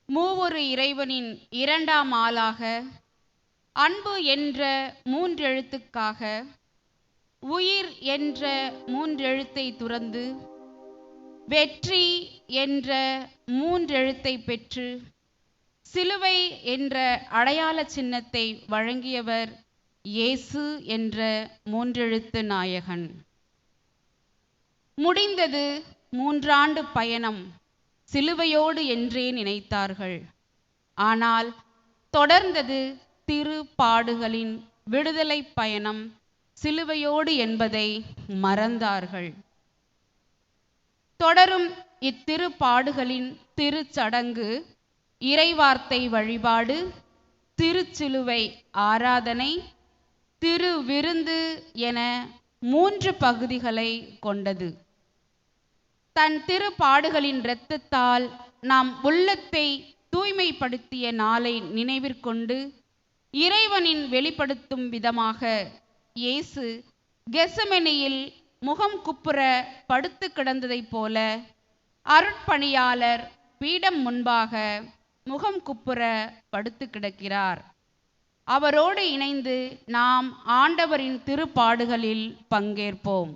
மூவொரு இறைவனின் இரண்டாம் ஆளாக அன்பு என்ற மூன்றெழுத்துக்காக உயிர் என்ற மூன்றெழுத்தை துறந்து வெற்றி என்ற மூன்றெழுத்தை பெற்று சிலுவை என்ற அடையாள சின்னத்தை வழங்கியவர் இயேசு என்ற மூன்றெழுத்து நாயகன். முடிந்தது 3 ஆண்டு பயணம் சிலுவையோடு என்றே நினைத்தார்கள். ஆனால் தொடர்ந்தது திருப்பாடுகளின் விடுதலை பயணம் சிலுவையோடு என்பதை மறந்தார்கள். தொடரும் இத்திருப்பாடுகளின் திருச்சடங்கு இறைவார்த்தை வழிபாடு, திருச்சிலுவை ஆராதனை, திருவிருந்து என 3 பகுதிகளை கொண்டது. தன் திருப்பாடுகளின் இரத்தத்தால் நாம் உள்ளத்தை தூய்மைப்படுத்திய நாளை நினைவிற்கொண்டு இறைவனின் வெளிப்படுத்தும் விதமாக இயேசு கெத்செமனியில் முகம் குப்புற படுத்து கிடந்ததைப் போல அருட்பணியாளர் பீடம் முன்பாக முகம் குப்புற படுத்து கிடக்கிறார். அவரோடு இணைந்து நாம் ஆண்டவரின் திருப்பாடுகளில் பங்கேற்போம்.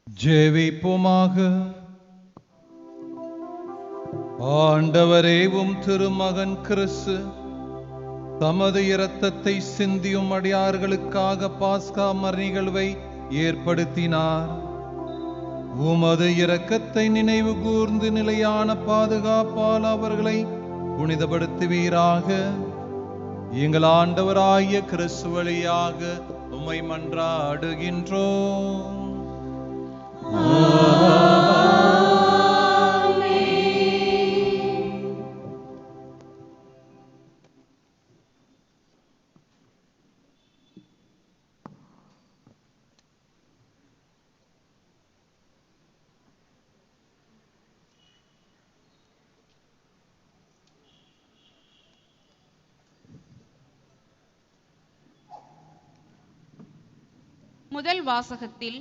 ஜெபிப்போமாக. ஆண்டவரே, உம் திருமகன் கிறிஸ்து தமது இரத்தத்தை சிந்தியும் அடியார்களுக்காக பாஸ்கா நிகழ்வை ஏற்படுத்தினார். உமது இரக்கத்தை நினைவு கூர்ந்து நிலையான பாதுகாப்பால் அவர்களை புனிதப்படுத்துவீராக. எங்கள் ஆண்டவராகிய கிறிஸ்து வழியாக உம்மை மன்றாடுகின்றோம். முதல் வாசகத்தில்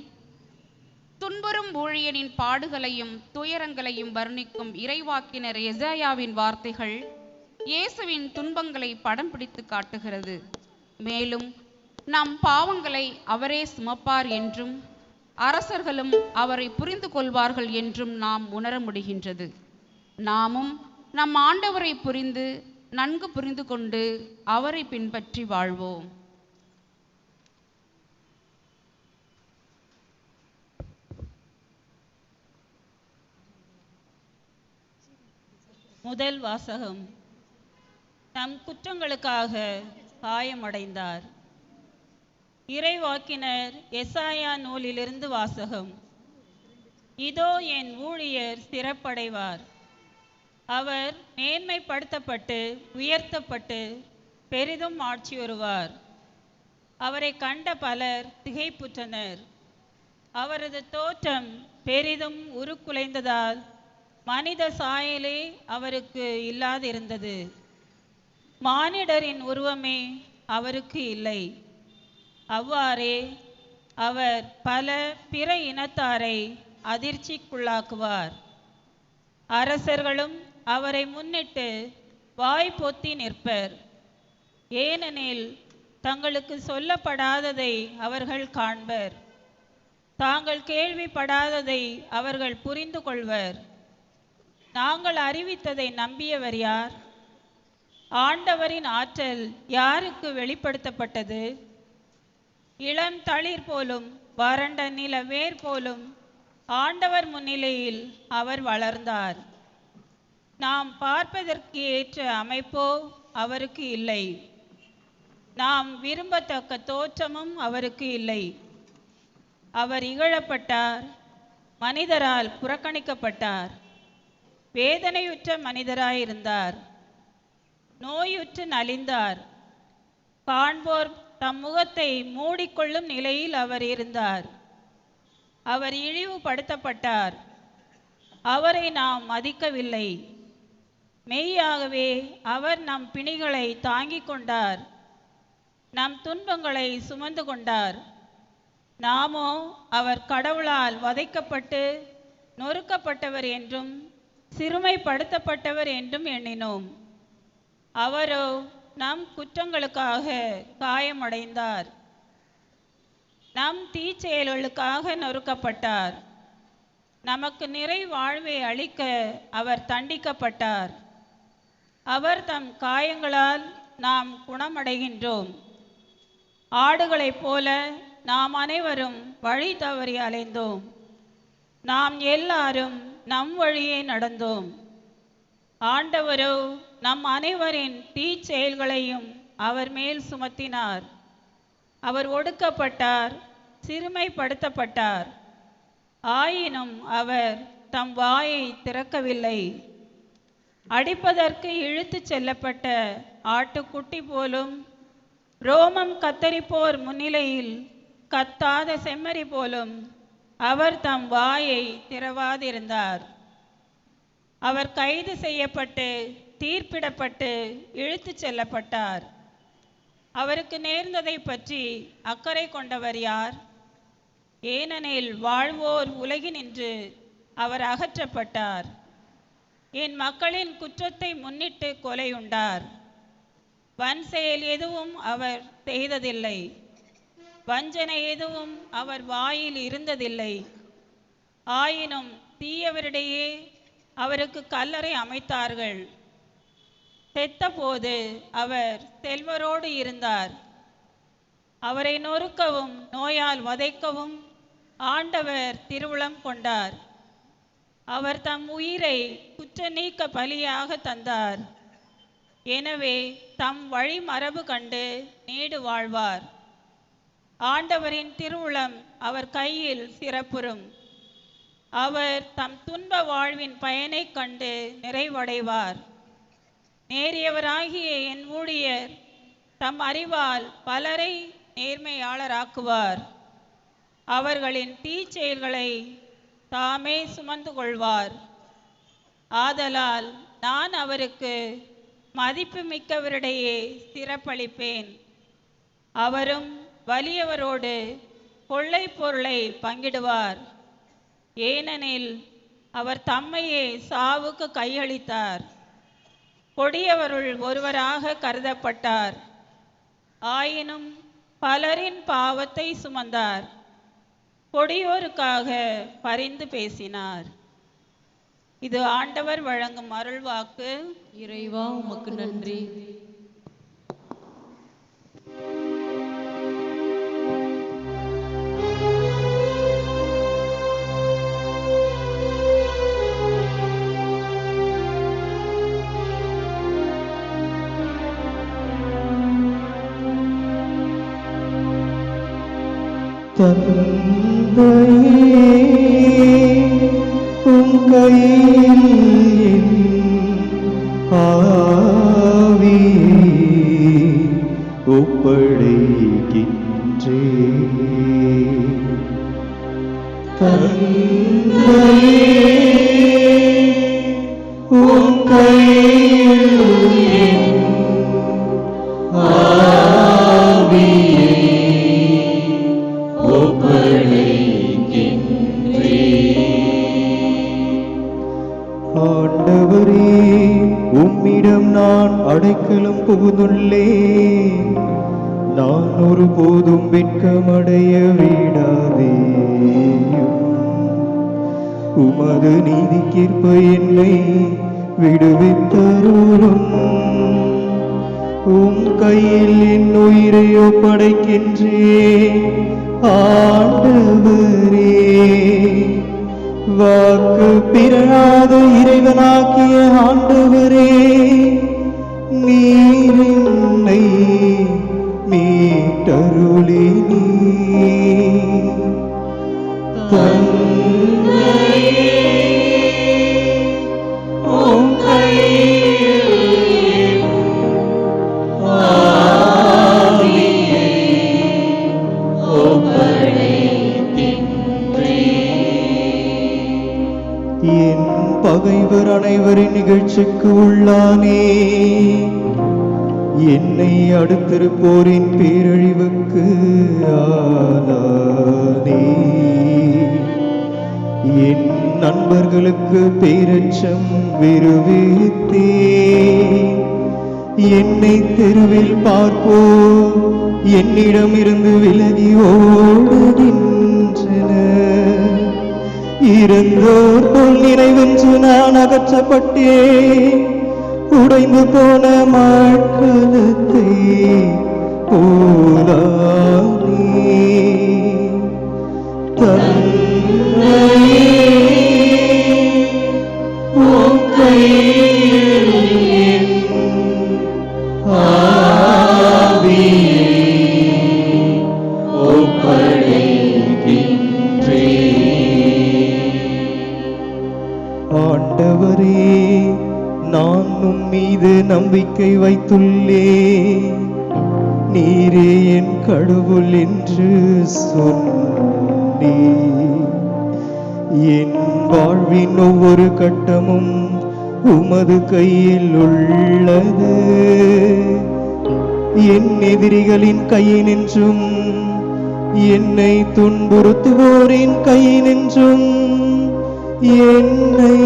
துன்புறும் ஊழியனின் பாடுகளையும் துயரங்களையும் வர்ணிக்கும் இறைவாக்கினர் எசாயாவின் வார்த்தைகள் இயேசுவின் துன்பங்களை படம் பிடித்து காட்டுகிறது. மேலும் நம் பாவங்களை அவரே சுமப்பார் என்றும் அரசர்களும் அவரை புரிந்து கொள்வார்கள் என்றும் நாம் உணர முடிகின்றது. நாமும் நம் ஆண்டவரை நன்கு புரிந்து கொண்டு அவரை பின்பற்றி வாழ்வோம். முதல் வாசகம். நம் குற்றங்களுக்காக காயமடைந்தார். இறைவாக்கினர் எசாயா நூலிலிருந்து வாசகம். இதோ என் ஊழியர் சிறப்படைவார். அவர் மேன்மைப்படுத்தப்பட்டு உயர்த்தப்பட்டு பெரிதும் ஆட்சி வருவார். அவரை கண்ட பலர் திகைப்புற்றனர். அவரது தோற்றம் பெரிதும் உருக்குலைந்ததால் மனித சாயலே அவருக்கு இல்லாதிருந்தது. மானிடரின் உருவமே அவருக்கு இல்லை. அவ்வாறே அவர் பல பிற இனத்தாரை அதிர்ச்சிக்குள்ளாக்குவார். அரசர்களும் அவரை முன்னிட்டு வாய் பொத்தி நிற்பர். ஏனெனில் தங்களுக்கு சொல்லப்படாததை அவர்கள் காண்பர். தாங்கள் கேள்விப்படாததை அவர்கள் புரிந்து கொள்வர். நாங்கள் அறிவித்ததை நம்பியவர் யார்? ஆண்டவரின் ஆற்றல் யாருக்கு வெளிப்படுத்தப்பட்டது? இளம் தளிர் போலும் வறண்ட நில வேர் போலும் ஆண்டவர் முன்னிலையில் அவர் வளர்ந்தார். நாம் பார்ப்பதற்கு ஏற்ற அமைப்போ அவருக்கு இல்லை. நாம் விரும்பத்தக்க தோற்றமும் அவருக்கு இல்லை. அவர் இகழப்பட்டார், மனிதரால் புறக்கணிக்கப்பட்டார். வேதனையுற்ற மனிதராயிருந்தார், நோயுற்று நலிந்தார். காண்போர் தம் முகத்தை மூடிக்கொள்ளும் நிலையில் அவர் இருந்தார். அவர் இழிவுபடுத்தப்பட்டார், அவரை நாம் மதிக்கவில்லை. மெய்யாகவே அவர் நம் பிணிகளை தாங்கிக் கொண்டார், நம் துன்பங்களை சுமந்து கொண்டார். நாமோ அவர் கடவுளால் வதைக்கப்பட்டு நொறுக்கப்பட்டவர் என்றும் சிறுமைப்படுத்தப்பட்டவர் என்றும் எண்ணினோம். அவரோ நம் குற்றங்களுக்காக காயமடைந்தார், நம் தீச்செயல்களுக்காக நொறுக்கப்பட்டார். நமக்கு நிறை வாழ்வை அளிக்க அவர் தண்டிக்கப்பட்டார். அவர் தம் காயங்களால் நாம் குணமடைகின்றோம். ஆடுகளைப் போல நாம் அனைவரும் வழி தவறி அலைந்தோம். நாம் எல்லாரும் நம் வழியே நடந்தோம். ஆண்டவரோ நம் அனைவரின் தீச்செயல்களையும் அவர் மேல் சுமத்தினார். அவர் ஒடுக்கப்பட்டார், சிறுமைப்படுத்தப்பட்டார். ஆயினும் அவர் தம் வாயை திறக்கவில்லை. அடிப்பதற்கு இழுத்துச் செல்லப்பட்ட ஆட்டுக்குட்டி போலும், ரோமம் கத்தரிப்போர் முன்னிலையில் கத்தாத செம்மறி போலும் அவர் தம் வாயை திறவாதிருந்தார். அவர் கைது செய்யப்பட்டு தீர்ப்பிடப்பட்டு இழுத்துச் செல்லப்பட்டார். அவருக்கு நேர்ந்ததை பற்றி அக்கறை கொண்டவர் யார்? ஏனெனில் வாழ்வோர் உலகினின்று அவர் அகற்றப்பட்டார். என் மக்களின் குற்றத்தை முன்னிட்டு கொலையுண்டார். வன் செயல் எதுவும் அவர் செய்ததில்லை, வஞ்சனை எதுவும் அவர் வாயில் இருந்ததில்லை. ஆயினும் தீயவரிடையே அவருக்கு கல்லறை அமைத்தார்கள். செத்தபோது அவர் செல்வரோடு இருந்தார். அவரை நொறுக்கவும் நோயால் வதைக்கவும் ஆண்டவர் திருவுளம் கொண்டார். அவர் தம் உயிரை குற்ற நீக்க பலியாக தந்தார். எனவே தம் வழிமரபு கண்டு நீடு வாழ்வார். ஆண்டவரின் திருவுளம் அவர் கையில் சிறப்புறும். அவர் தம் துன்ப வாழ்வின் பயனை கண்டு நிறைவடைவார். நேரியவராகிய என் ஊழியர் தம் அறிவால் பலரை நேர்மையாளராக்குவார். அவர்களின் தீச்செயல்களை தாமே சுமந்து கொள்வார். ஆதலால் நான் அவருக்கு மதிப்பு மிக்கவரிடையே சிறப்பளிப்பேன். அவரும் வலியவரோடு கொள்ளை பொருளை பங்கிடுவார். ஏனெனில் அவர் தம்மையே சாவுக்கு கையளித்தார். கொடியவருள் ஒருவராக கருதப்பட்டார். ஆயினும் பலரின் பாவத்தை சுமந்தார். கொடியோருக்காக பரிந்து பேசினார். இது ஆண்டவர் வழங்கும் அருள்வாக்கு. இறைவா உமக்கு நன்றி. தந்தையே, உம் கையில் என் ஆவியை ஒப்படைக்கின்றேன். தந்தையே, உம் கையில் என் ஆவியை ஆண்டவரே, உம்மிடம் நான் அடைக்கலம் புகுந்துள்ளேன். நான் ஒருபோதும் வெட்கமடைய விடாதேயும். உமது நீதிக்கேற்ப என்னை விடுவித்தருளும். உம் கையில் என் உயிரை ஒப்படைக்கின்றேன். ஆண்டவரே, வாக்கு பிறழாத இறைவனாகிய ஆண்டவரே, நீர் என்னை மீட்டருளினீர். தந்தையே, உம் கையில் என் ஆவியை என் பகைவர் அனைவரின் நிகழ்ச்சிக்கு உள்ளானே. என்னை அடுத்திருப்போரின் பேரழிவுக்கு ஆளானே. என் நண்பர்களுக்கு பேரச்சம் விருவித்தே. என்னை தெருவில் பார்ப்போர் என்னிடமிருந்து விலகி ஓடுகின்றனர். இறந்தோர் போல் நினைவென்று நான் அகற்றப்பட்டேன். உடைந்து போன மக்களத்தை போலானே. தந்தையே, உம் கையில் என் ஆவியை ஆண்டவரே, நான் உம் மீது நம்பிக்கை வைத்துள்ளேன். நீரே என் கடவுள் என்று சொன்னீர். என் வாழ்வின் ஒவ்வொரு கட்டமும் உமது கையில் உள்ளது. என் எதிரிகளின் கையினின்றும் என்னை துன்புறுத்துவோரின் கையினின்றும் என்னை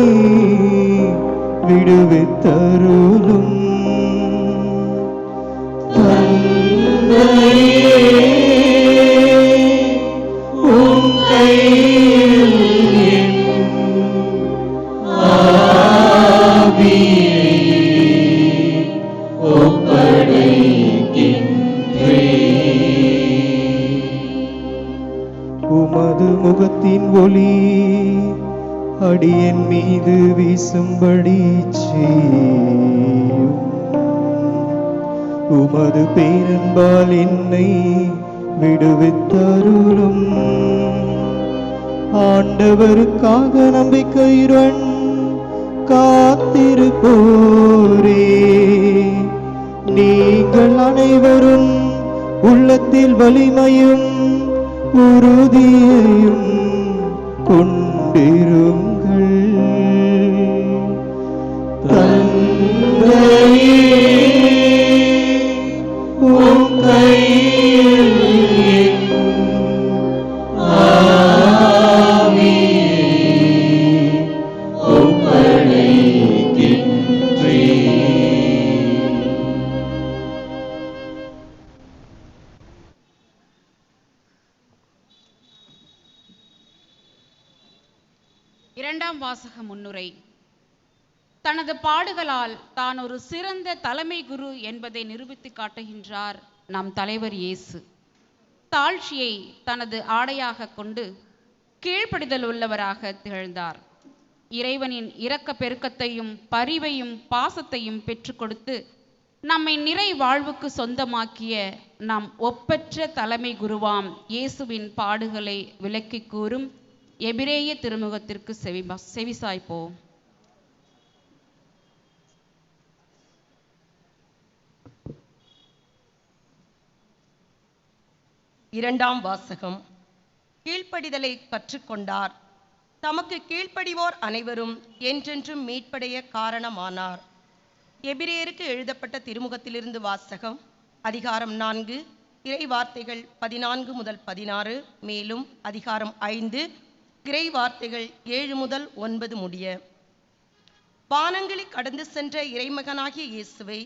விடுவித்தருளும். தந்தையே, உம் கையில் என் ஆவியை ஒப்படைக்கின்றேன். உமது முகத்தின் ஒளி அடியேன் மீது வீசும்படி செய்யும். உமது பேரன்பால் என்னை விடுவித்தருளும். ஆண்டவருக்காக நம்பிக்கையுடன் காத்திருப்போரே, நீங்கள் அனைவரும் உள்ளத்தில் வலிமையும் உறுதியையும் கொண்டிருங்கள். தந்தையே, உம் கையில் என் ஆவியை ஒப்படைக்கின்றேன். வாசக முன்னுரை. தனது பாடுகளால் தான் ஒரு சிறந்த தலைமை குரு என்பதை நிரூபித்து காட்டுகின்றார் நம் தலைவர் இயேசு. தாழ்ச்சியை தனது ஆடையாக கொண்டு கீழ்ப்படிதல் உள்ளவராக திகழ்ந்தார். இறைவனின் இரக்க பெருக்கத்தையும் பரிவையும் பாசத்தையும் பெற்று கொடுத்து நம்மை நிறை வாழ்வுக்கு சொந்தமாக்கிய நம் ஒப்பற்ற தலைமை குருவாம் இயேசுவின் பாடுகளை விளக்கி கூறும் எபிரேய திருமுகத்திற்கு செவிசாய்ப்போம். இரண்டாம் வாசகம். கீழ்ப்படிதலை கற்றுக்கொண்டார். தமக்கு கீழ்ப்படிவோர் அனைவரும் என்றென்றும் மீட்படைய காரணமானார். எபிரேயருக்கு எழுதப்பட்ட திருமுகத்திலிருந்து வாசகம். அதிகாரம் 4, இறை வார்த்தைகள் 14 முதல் 16, மேலும் அதிகாரம் 5, இறை வார்த்தைகள் 7 முதல் 9 முடிய. வானங்களை கடந்து சென்ற இறைமகனாகிய இயேசுவை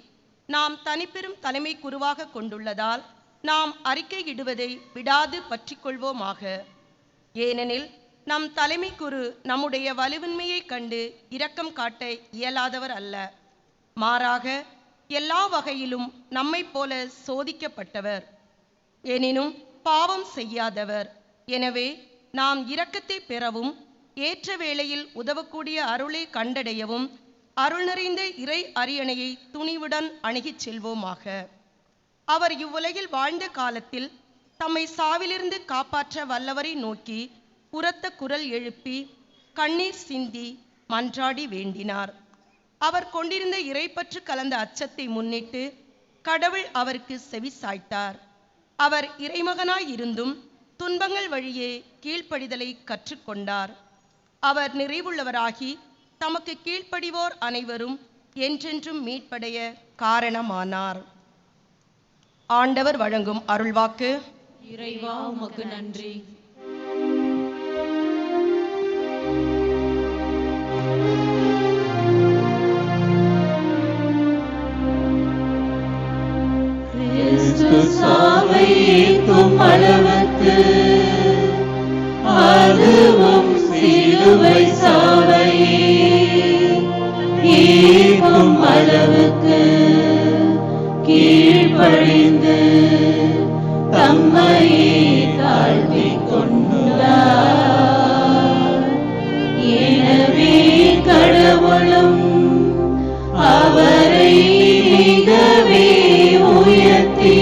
நாம் தனிப்பெரும் தலைமை குருவாக கொண்டுள்ளதால் நாம் அறிக்கையிடுவதை விடாது பற்றி கொள்வோமாக. ஏனெனில் நம் தலைமை குரு நம்முடைய வலுவின்மையை கண்டு இரக்கம் காட்ட இயலாதவர் அல்ல. மாறாக எல்லா வகையிலும் நம்மை போல சோதிக்கப்பட்டவர், எனினும் பாவம் செய்யாதவர். எனவே நாம் இரக்கத்தை பெறவும் ஏற்ற வேளையில் உதவக்கூடிய அருளை கண்டடையவும் அருள் நிறைந்த இறை அரியணையை துணிவுடன் அணுகிச் செல்வோமாக. அவர் இவ்வுலகில் வாழ்ந்த காலத்தில் தம்மை சாவிலிருந்து காப்பாற்ற வல்லவரை நோக்கி உரத்த குரல் எழுப்பி கண்ணீர் சிந்தி மன்றாடி வேண்டினார். அவர் கொண்டிருந்த இறைப்பற்று கலந்த அச்சத்தை முன்னிட்டு கடவுள் அவருக்கு செவி சாய்த்தார். அவர் இறைமகனாயிருந்தும் துன்பங்கள் வழியே கீழ்ப்படிதலை கற்றுக்கொண்டார். அவர் நிறைவுள்ளவராகி தமக்கு கீழ்ப்படிவோர் அனைவரும் என்றென்றும் மீட்படைய காரணமானார். ஆண்டவர் வழங்கும் அருள்வாக்கு. இறைவா உமக்கு நன்றி. கிறிஸ்து சாவை ஏற்கும் அளவுக்கு, அதுவும் சிலுவை சாவை ஏற்கும் அளவுக்கு கீழ்ப்படிந்து தம்மையே தாழ்த்திக் கொண்டார். எனவே கடவுளும் அவரை மிகவே உயர்த்தி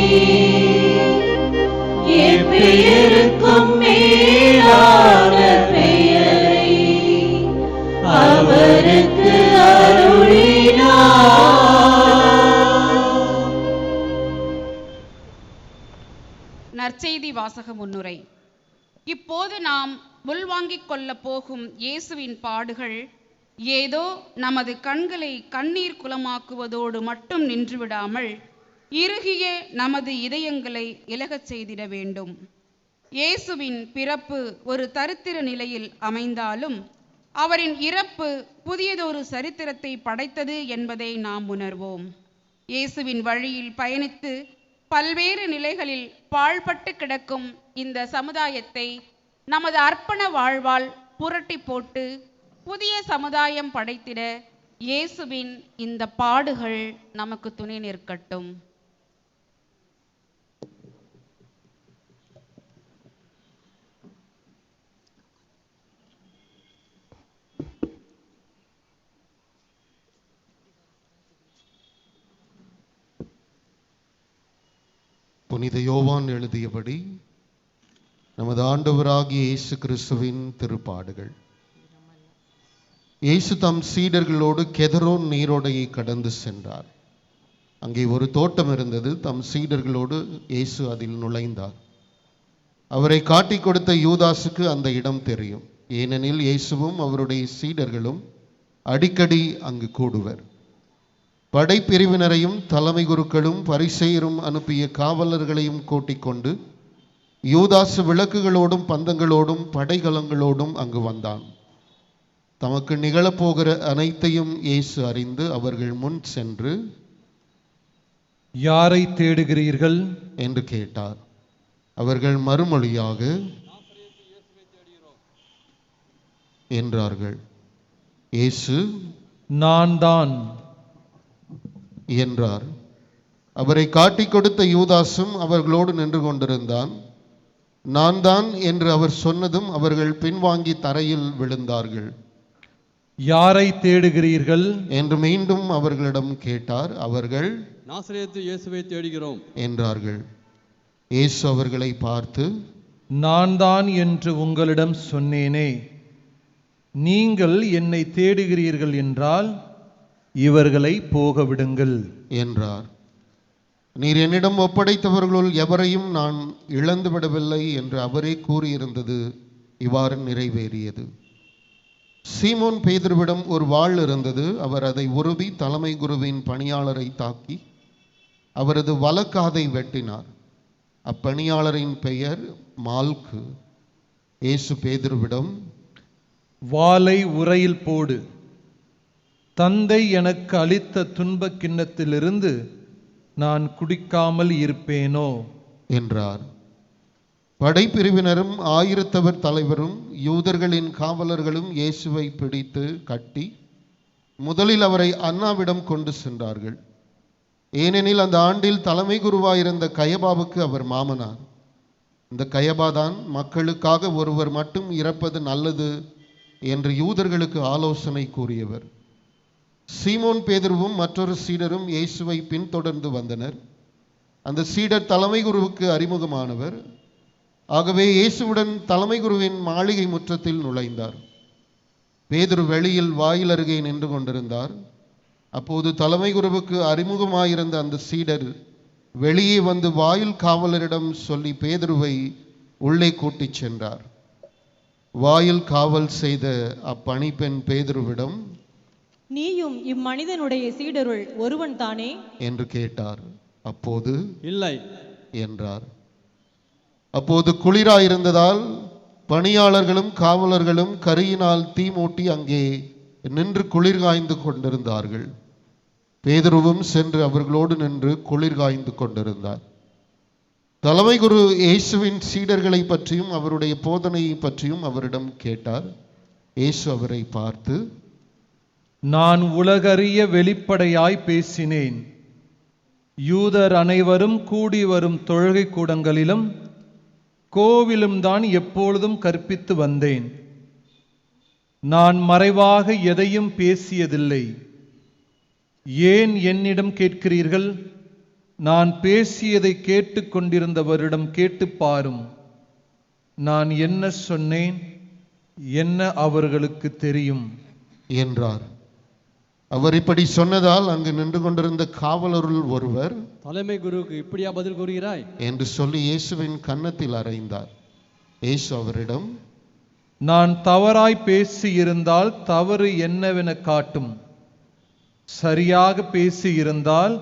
எப்பெயருக்கும் மேலான பெயரை அவருக்கு அருளினார். நற்செய்தி வாசக முன்னுரை. இப்போது நாம் உள்வாங்கிக் கொள்ள போகும் இயேசுவின் பாடுகள் ஏதோ நமது கண்களை கண்ணீர் குலமாக்குவதோடு மட்டும் நின்றுவிடாமல் இறுகிய நமது இதயங்களை இலகச் செய்திட வேண்டும். இயேசுவின் பிறப்பு ஒரு தரித்திர நிலையில் அமைந்தாலும் அவரின் இறப்பு புதியதொரு சரித்திரத்தை படைத்தது என்பதை நாம் உணர்வோம். இயேசுவின் வழியில் பயணித்து பல்வேறு நிலைகளில் பாழ்பட்டு கிடக்கும் இந்த சமுதாயத்தை நமது அர்ப்பண வாழ்வால் புரட்டி போட்டு புதிய சமுதாயம் படைத்திட இயேசுவின் இந்த பாடுகள் நமக்கு துணை நிற்கட்டும். புனித யோவான் எழுதியபடி நமது ஆண்டவராகிய இயேசு கிறிஸ்துவின் திருப்பாடுகள். இயேசு தம் சீடர்களோடு கெதரோன் நீரோடையை கடந்து சென்றார். அங்கே ஒரு தோட்டம் இருந்தது. தம் சீடர்களோடு இயேசு அதில் நுழைந்தார். அவரை காட்டிக் கொடுத்த யூதாசுக்கு அந்த இடம் தெரியும். ஏனெனில் இயேசுவும் அவருடைய சீடர்களும் அடிக்கடி அங்கு கூடுவர். படைப்பிரிவினரையும் தலைமை குருக்களும் பரிசேயரும் அனுப்பிய காவலர்களையும் கூட்டிக் கொண்டு யூதாசு விளக்குகளோடும் பந்தங்களோடும் படைகலங்களோடும் அங்கு வந்தான். தமக்கு நிகழப்போகிற அனைத்தையும் இயேசு அறிந்து அவர்கள் முன் சென்று, யாரை தேடுகிறீர்கள் என்று கேட்டார். அவர்கள் மறுமொழியாக என்றார்கள். இயேசு நான் தான் என்றார். அவரை காட்டிக் கொடுத்த யூதாசும் அவர்களோடு நின்று கொண்டிருந்தான். நான் தான் என்று அவர் சொன்னதும் அவர்கள் பின்வாங்கி தரையில் விழுந்தார்கள். யாரை தேடுகிறீர்கள் என்று மீண்டும் அவர்களிடம் கேட்டார். அவர்கள் நாசரேத்து இயேசுவை தேடுகிறோம் என்றார்கள். இயேசு அவர்களை பார்த்து, நான் தான் என்று உங்களிடம் சொன்னேனே. நீங்கள் என்னை தேடுகிறீர்கள் என்றால் இவர்களை போக விடுங்கள் என்றார். நீர் என்னிடம் ஒப்படைத்தவர்களுள் எவரையும் நான் இழந்து விடவில்லை என்று அவரே கூறியிருந்தது இவ்வாறு நிறைவேறியது. சீமோன் பேதுருவிடம் ஒரு வாள் இருந்தது. அவர் அதை உருவி தலைமை குருவின் பணியாளரை தாக்கி அவரது வலக்காதை வெட்டினார். அப்பணியாளரின் பெயர் மால்கு. இயேசு பேதுருவிடம், வாளை உறையில் போடு. தந்தை எனக்கு அளித்த துன்பக் கிண்ணத்திலிருந்து நான் குடிக்காமல் இருப்பேனோ என்றார். படைப்பிரிவினரும் ஆயிரத்தவர் தலைவரும் யூதர்களின் காவலர்களும் இயேசுவை பிடித்து கட்டி முதலில் அவரை அன்னாவிடம் கொண்டு சென்றார்கள். ஏனெனில் அந்த ஆண்டில் தலைமை குருவாயிருந்த கயபாவுக்கு அவர் மாமனார். இந்த கயபாதான் மக்களுக்காக ஒருவர் மட்டும் இறப்பது நல்லது என்று யூதர்களுக்கு ஆலோசனை கூறியவர். சீமோன் பேதுருவும் மற்றொரு சீடரும் இயேசுவை பின்தொடர்ந்து வந்தனர். அந்த சீடர் தலைமை குருவுக்கு அறிமுகமானவர். ஆகவே இயேசுவுடன் தலைமை குருவின் மாளிகை முற்றத்தில் நுழைந்தார். பேதுரு வெளியில் வாயில் அருகே நின்று கொண்டிருந்தார். அப்போது தலைமை குருவுக்கு அறிமுகமாயிருந்த அந்த சீடர் வெளியே வந்து வாயில் காவலரிடம் சொல்லி பேதுருவை உள்ளே கூட்டிச் சென்றார். வாயில் காவல் செய்த அப்பணிப்பெண் பேதுருவிடம், நீயும் இம்மனிதனுடைய சீடருள் ஒருவன் தானே என்று கேட்டார். அப்போது இல்லை என்றார். அப்போது குளிராயிருந்ததால் பணியாளர்களும் காவலர்களும் கரியினால் தீ மூட்டி அங்கே நின்று குளிர் காய்ந்து கொண்டிருந்தார்கள். பேதுருவும் சென்று அவர்களோடு நின்று குளிர் காய்ந்து கொண்டிருந்தார். தலைமை குரு இயேசுவின் சீடர்களை பற்றியும் அவருடைய போதனையை பற்றியும் அவரிடம் கேட்டார். இயேசு அவரை பார்த்து, நான் உலகறிய வெளிப்படையாய் பேசினேன். யூதர் அனைவரும் கூடி வரும் தொழுகை கூடங்களிலும் கோவிலும் தான் எப்பொழுதும் கற்பித்து வந்தேன். நான் மறைவாக எதையும் பேசியதில்லை. ஏன் என்னிடம் கேட்கிறீர்கள்? நான் பேசியதை கேட்டுக்கொண்டிருந்தவரிடம் கேட்டு பாரும். நான் என்ன சொன்னேன், என்ன அவர்களுக்கு தெரியும் என்றார். அவர் இப்படி சொன்னதால் அங்கு நின்று கொண்டிருந்த காவலருள் ஒருவர், தலைமை குருவுக்கு இப்படியா பதில் கூறுகிறாய் என்று சொல்லி இயேசுவின் கன்னத்தில் அறைந்தார். இயேசு அவரிடம், நான் தவறாய் பேசியிருந்தால் தவறு என்னவென காட்டும். சரியாக பேசியிருந்தால்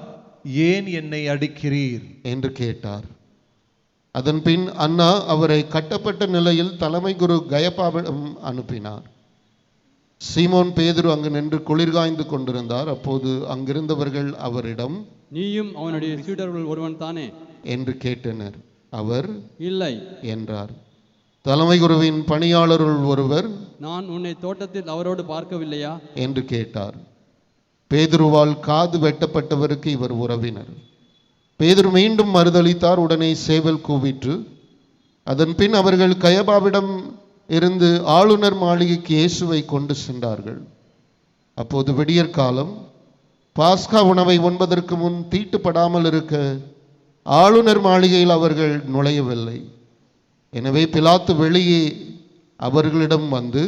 ஏன் என்னை அடிக்கிறீர் என்று கேட்டார். அதன் பின் அண்ணா அவரை கட்டப்பட்ட நிலையில் தலைமை குரு கயபாவிடம் அனுப்பினார். சீமோன் பேதுரு அங்கு நின்று குளிர்காய்ந்து கொண்டிருந்தார். அப்போது அங்கிருந்தவர்கள் அவரிடம், நீயும் அவனுடைய சீடர்கள் ஒருவன் தானே என்று கேட்டனர். அவர் இல்லை என்றார். தலைமை குருவின் பணியாளருள் ஒருவர், நான் உன்னை தோட்டத்தில் அவரோடு பார்க்கவில்லையா என்று கேட்டார். பேதுருவால் காது வெட்டப்பட்டவருக்கு இவர் உறவினர். பேதுரு மீண்டும் மறுதளித்தார். உடனே சேவல் கூவிற்று. அதன் பின் அவர்கள் கயபாவிடம் இருந்து ஆளுநர் மாளிகைக்கு இயேசுவை கொண்டு சென்றார்கள். அப்போது விடியற்காலம். பாஸ்கா உணவை உண்பதற்கு முன் தீட்டுப்படாமல் இருக்க ஆளுநர் மாளிகையில் அவர்கள் நுழையவில்லை. எனவே பிலாத்து வெளியே அவர்களிடம் வந்து,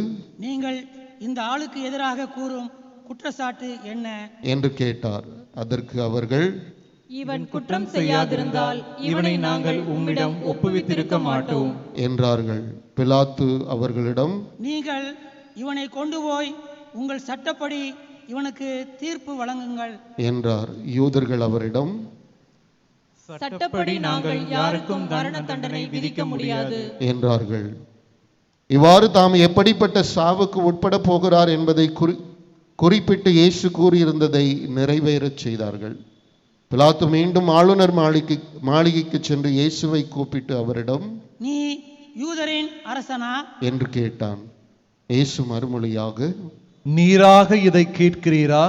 நீங்கள் இந்த ஆளுக்கு எதிராக கூறும் குற்றச்சாட்டு என்ன என்று கேட்டார். அதற்கு அவர்கள், இவன் குற்றம் செய்யாதிருந்தால் இவனை நாங்கள் உம்மிடம் ஒப்புவித்திருக்க மாட்டோம் என்றார்கள். பிலாத்து அவர்களிடம், நீங்கள் இவனை கொண்டு போய் உங்கள் சட்டப்படி இவனுக்கு தீர்ப்பு வழங்குங்கள் என்றார். யூதர்கள் அவரிடம், சட்டப்படி நாங்கள் யாருக்கும் மரண தண்டனை விதிக்க முடியாது என்றார்கள். இவ்வாறு தாம் எப்படிப்பட்ட சாவுக்கு உட்பட போகிறார் என்பதை குறிப்பிட்டு இயேசு கூறியிருந்ததை நிறைவேறச் செய்தார்கள். பிலாத்து மீண்டும் ஆளுநர் மாளிகைக்கு சென்று இயேசுவை கூப்பிட்டு அவரிடம், நீ யூதரின் அரசனா என்று கேட்டான். இயேசு மறுமொழியாக, நீராக இதை கேட்கிறீரா?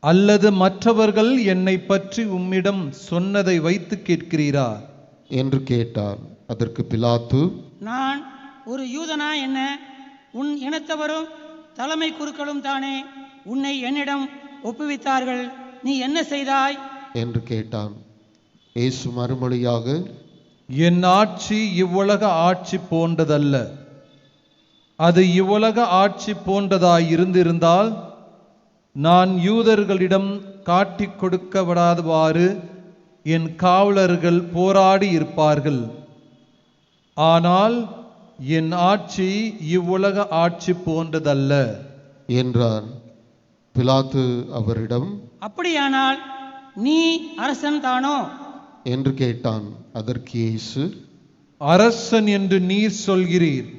அல்லது மற்றவர்கள் என்னை பற்றி உம்மிடம் சொன்னதை வைத்து கேட்கிறீரா என்று கேட்டார். அதற்கு பிலாத்து, நான் ஒரு யூதனா என்ன? உன் இனத்தவரும் தலைமை குருக்களும் தானே உன்னை என்னிடம் ஒப்புவித்தார்கள். நீ என்ன செய்தாய் என்று கேட்டான். இயேசு மறுமொழியாக, என் ஆட்சி இவ்வுலக ஆட்சி போன்றதல்ல. அது இவ்வுலக ஆட்சி போன்றதாய் இருந்திருந்தால் நான் யூதர்களிடம் காட்டிக் கொடுக்கப்படாதவாறு என் காவலர்கள் போராடி இருப்பார்கள். ஆனால் என் ஆட்சி இவ்வுலக ஆட்சி போன்றதல்ல என்றார். பிலாத்து அவரிடம், அப்படியானால் நீ அரசன் தானோ என்று கேட்டான். அதற்கு இயேசு, அரசன் என்று நீர் சொல்கிறீர்.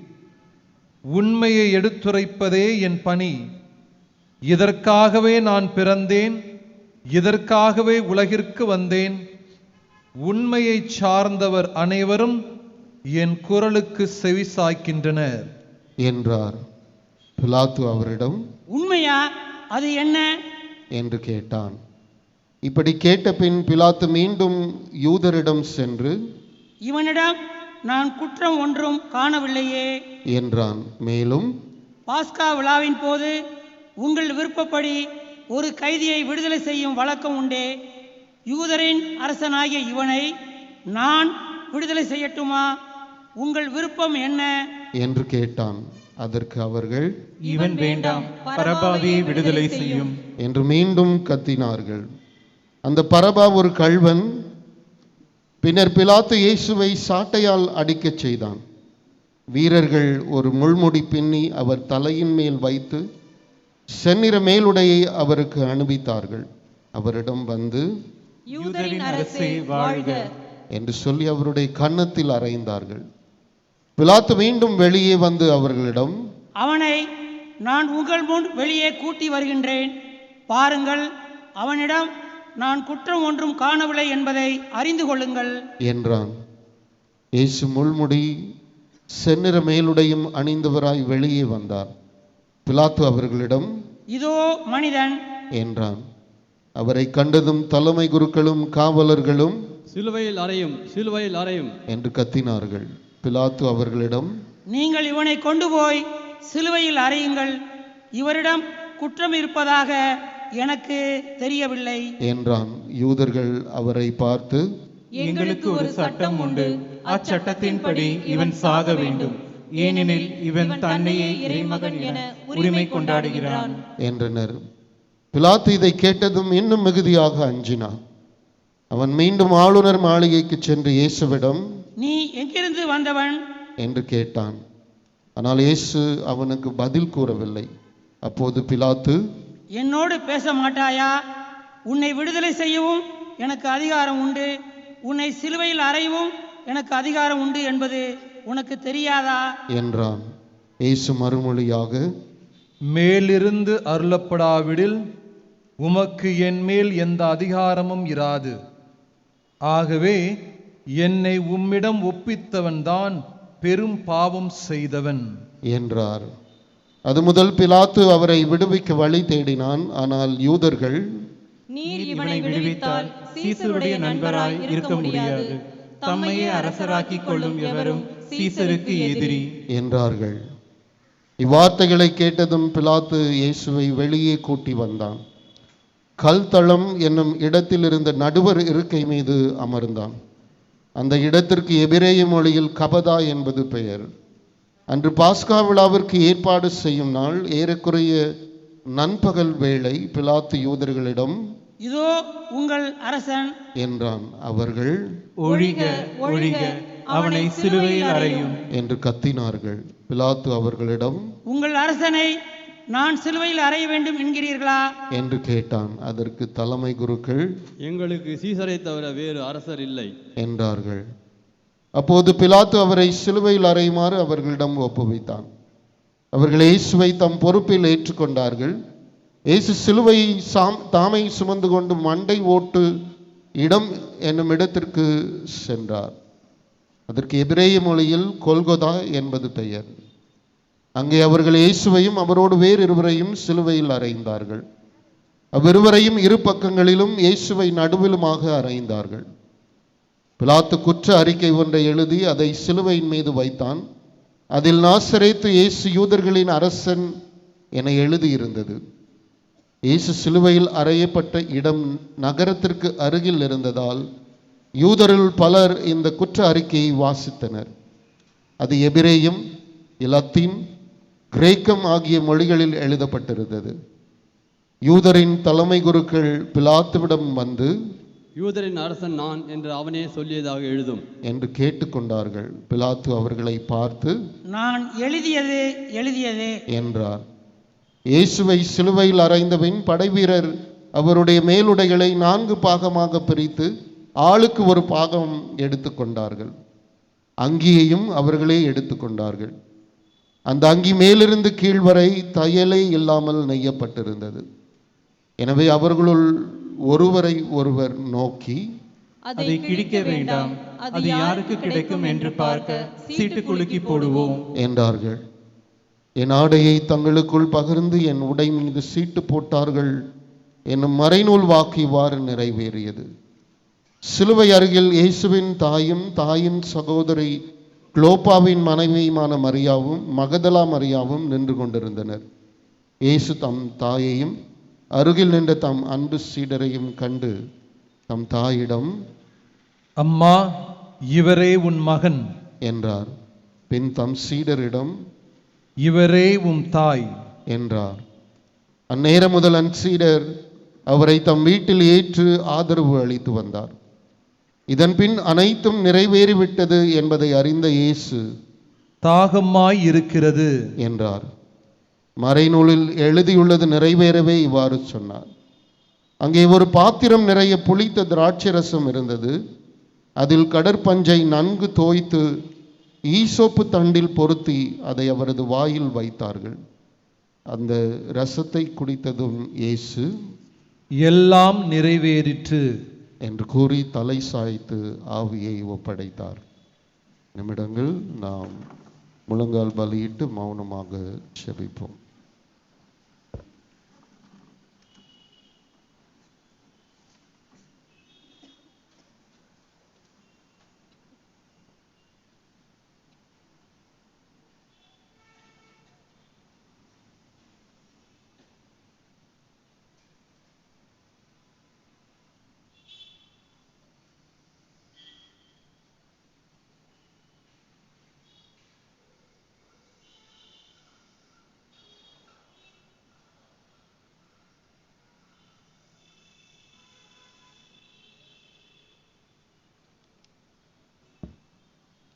உண்மையை எடுத்துரைப்பதே என் பணி. இதற்காகவே நான் பிறந்தேன், இதற்காகவே உலகிற்கு வந்தேன். உண்மையை சார்ந்தவர் அனைவரும் என் குரலுக்கு செவி சாய்க்கின்றனர் என்றார். பிலாத்து அவரிடம், உண்மையா? அது என்ன என்று கேட்டான். இப்படி கேட்ட பின் பிலாத்து மீண்டும் யூதரிடம் சென்று, இவனிடம் நான் குற்றம் ஒன்றும் காணவில்லையே என்றான். மேலும், பாஸ்கா விழாவின் போது உங்கள் விருப்பப்படி ஒரு கைதியை விடுதலை செய்யும் வழக்கம் உண்டே. யூதரின் அரசனாகிய இவனை நான் விடுதலை செய்யட்டுமா? உங்கள் விருப்பம் என்ன என்று கேட்டான். அதற்கு அவர்கள், இவன் வேண்டாம், பரபாவை விடுதலை செய்யும் என்று மீண்டும் கத்தினார்கள். அந்த பரபா ஒரு கள்வன். பின்னர் பிலாத்து இயேசுவை சாட்டையால் அடிக்கச் செய்தான். வீரர்கள் ஒரு முள்முடி பின்னி அவர் தலையின் மேல் வைத்து செந்நிற மேலுடையை அவருக்கு அணிவித்தார்கள். அவரிடம் வந்து, யூதரின் அரசே வாழ்க என்று சொல்லி அவருடைய கன்னத்தில் அறைந்தார்கள். பிலாத்து மீண்டும் வெளியே வந்து அவர்களிடம், அவனை நான் உங்கள் முன் வெளியே கூட்டி வருகின்றேன். பாருங்கள், அவனிடம் நான் குற்றம் ஒன்றும் காணவில்லை என்பதை அறிந்து கொள்ளுங்கள் என்றான். இயேசு முள்முடி செந்நிற மேலுடையும் அணிந்தவராய் வெளியே வந்தார். பிலாத்து அவர்களிடம், இதோ மனிதன் என்றான். அவரை கண்டதும் தலைமை குருக்களும் காவலர்களும், சிலுவையில் அறையும், சிலுவையில் அறையும் என்று கத்தினார்கள். பிலாத்து அவர்களிடம், நீங்கள் இவனை கொண்டு போய் சிலுவையில் அறையுங்கள். இவரிடம் குற்றம் இருப்பதாக எனக்கு தெரியவில்லை என்றான். யூதர்கள் அவரை பார்த்து, எங்களுக்கு ஒரு சட்டம் உண்டு, அச்சட்டத்தின்படி இவன் சாக வேண்டும், ஏனெனில் இவன் தன்னையே இறைமகன் என உரிமை கொண்டாடுகிறான் என்றனர். பிலாத்து இதை கேட்டதும் இன்னும் மிகுதியாக அஞ்சினான். அவன் மீண்டும் ஆளுநர் மாளிகைக்கு சென்று இயேசுவிடம், நீ எங்கிருந்து வந்தவன் என்று கேட்டான். ஆனால் இயேசு அவனுக்கு பதில் கூறவில்லை. அப்போது பிலாத்து, என்னோடு பேச மாட்டாயா? உன்னை விடுதலை செய்யவும் எனக்கு அதிகாரம் உண்டு, உன்னை சிலுவையில் அறையவும் எனக்கு அதிகாரம் உண்டு என்பது உனக்கு தெரியாதா என்றான். இயேசு மறுமொழியாக, மேலிருந்து அருளப்படாவிடில் உமக்கு என் மேல் எந்த அதிகாரமும் இராது. ஆகவே என்னை உம்மிடம் ஒப்பித்தவன்தான் பெரும் பாவம் செய்தவன் என்றார். அது முதல் பிலாத்து அவரை விடுவிக்க வழி தேடினான். ஆனால் யூதர்கள், நீர் இவனை விடுவித்தால் சீசருடைய நண்பராய் இருக்க முடியாது, தம்மையே அரசராக்கிக் கொள்ளும் எவரும் சீசருக்கு எதிரி என்றார்கள். இவ்வார்த்தைகளை கேட்டதும் பிலாத்து இயேசுவை வெளியே கூட்டி வந்தான். கல்தளம் என்னும் இடத்தில் இருந்த நடுவர் இருக்கை மீது அமர்ந்தான். அந்த இடத்திற்கு எபிரேய மொழியில் கபதா என்பது பெயர். அன்று பாஸ்கா விழாவிற்கு ஏற்பாடு செய்யும் நாள் ஏறக்குறைய நண்பகல் வேளை. பிலாத்து யூதர்களிடம், இதோ உங்கள் அரசன் என்றான். அவர்கள், ஒழிக ஒழிக, அவனை சிலுவையில் அறையும் என்று கத்தினார்கள். பிலாத்து அவர்களிடம், உங்கள் அரசனை நான் சிலுவையில் அறைய வேண்டும் என்கிறீர்களா என்று கேட்டான். அதற்கு தலைமை குருக்கள், எங்களுக்கு சீசரை தவிர வேறு அரசர் இல்லை என்றார்கள். அப்போது பிலாத்து அவரை சிலுவையில் அறையுமாறு அவர்களிடம் ஒப்புவித்தான். அவர்கள் இயேசுவை தம் பொறுப்பில் ஏற்றுக்கொண்டார்கள். இயேசு சிலுவை தாமை சுமந்து கொண்டு மண்டை ஓட்டு இடம் என்னும் இடத்திற்கு சென்றார். அதற்கு எபிரேய மொழியில் கொல்கொதா என்பது பெயர். அங்கே அவர்கள் இயேசுவையும் அவரோடு வேறிருவரையும் சிலுவையில் அறைந்தார்கள். அவ்விருவரையும் இரு பக்கங்களிலும் இயேசுவை நடுவிலுமாக அறைந்தார்கள். பிலாத்து குற்ற அறிக்கை ஒன்றை எழுதி அதை சிலுவையின் மீது வைத்தான். அதில் நாசரேத்து இயேசு யூதர்களின் அரசன் என எழுதியிருந்தது. இயேசு சிலுவையில் அறையப்பட்ட இடம் நகரத்திற்கு அருகில் இருந்ததால் யூதருள் பலர் இந்த குற்ற அறிக்கையை வாசித்தனர். அது எபிரேயம், லத்தீன், கிரேக்கம் ஆகிய மொழிகளில் எழுதப்பட்டிருந்தது. யூதரின் தலைமை குருக்கள் பிலாத்துவிடம் வந்து, யூதரின் அரசன் நான் என்று அவனே சொல்லியதாக எழுதும் என்று கேட்டுக்கொண்டார்கள். பிலாத்து அவர்களை பார்த்து, நான் எழுதியது என்றார். இயேசுவை சிலுவையில் அறைந்தபின் படைவீரர் அவருடைய மேலுடைகளை 4 பாகமாக பிரித்து ஆளுக்கு ஒரு பாகம் எடுத்துக்கொண்டார்கள். அங்கியையும் அவர்களே எடுத்துக்கொண்டார்கள். அந்த அங்கி மேலிருந்து கீழ் வரை தையலே இல்லாமல் நெய்யப்பட்டிருந்தது. எனவே அவர்களுள் ஒருவரை ஒருவர் நோக்கி, அதை கிழிக்க வேண்டாம், அது யாருக்கு கிடைக்கும் என்று பார்க்க சீட்டு குலுக்கி போடுவோம் என்றார்கள். என் ஆடையை தங்களுக்குள் பகிர்ந்து என் உடை மீது சீட்டு போட்டார்கள் என்னும் மறைநூல் வாக்கு இவ்வாறு நிறைவேறியது. சிலுவை அருகில் இயேசுவின் தாயும் தாயின் சகோதரி குளோப்பாவின் மனைவியுமான மரியாவும் மகதலா மரியாவும் நின்று கொண்டிருந்தனர். இயேசு தம் தாயையும் அருகில் நின்ற தம் அன்பு சீடரையும் கண்டு தம் தாயிடம், அம்மா, இவரே உன் மகன் என்றார். பின் தம் சீடரிடம், இவரே உம் தாய் என்றார். அந்நேரம் முதல் அச்சீடர் அவரை தம் வீட்டில் ஏற்று ஆதரவு அளித்து வந்தார். இதன் பின் அனைத்தும் நிறைவேறிவிட்டது என்பதை அறிந்த இயேசு, தாகமாய் இருக்கிறது என்றார். மறைநூலில் எழுதியுள்ளது நிறைவேறவே இவ்வாறு சொன்னார். அங்கே ஒரு பாத்திரம் நிறைய புளித்த திராட்சை ரசம் இருந்தது. அதில் கடற்பஞ்சை நன்கு தோய்த்து ஈசோப்பு தண்டில் பொருத்தி அதை அவரது வாயில் வைத்தார்கள். அந்த ரசத்தை குடித்ததும் இயேசு, எல்லாம் நிறைவேறிற்று என்று கூறி தலை சாய்த்து ஆவியை ஒப்படைத்தார். நிமிடங்கள் நாம் முழங்கால் பலியிட்டு மௌனமாக செபிப்போம்.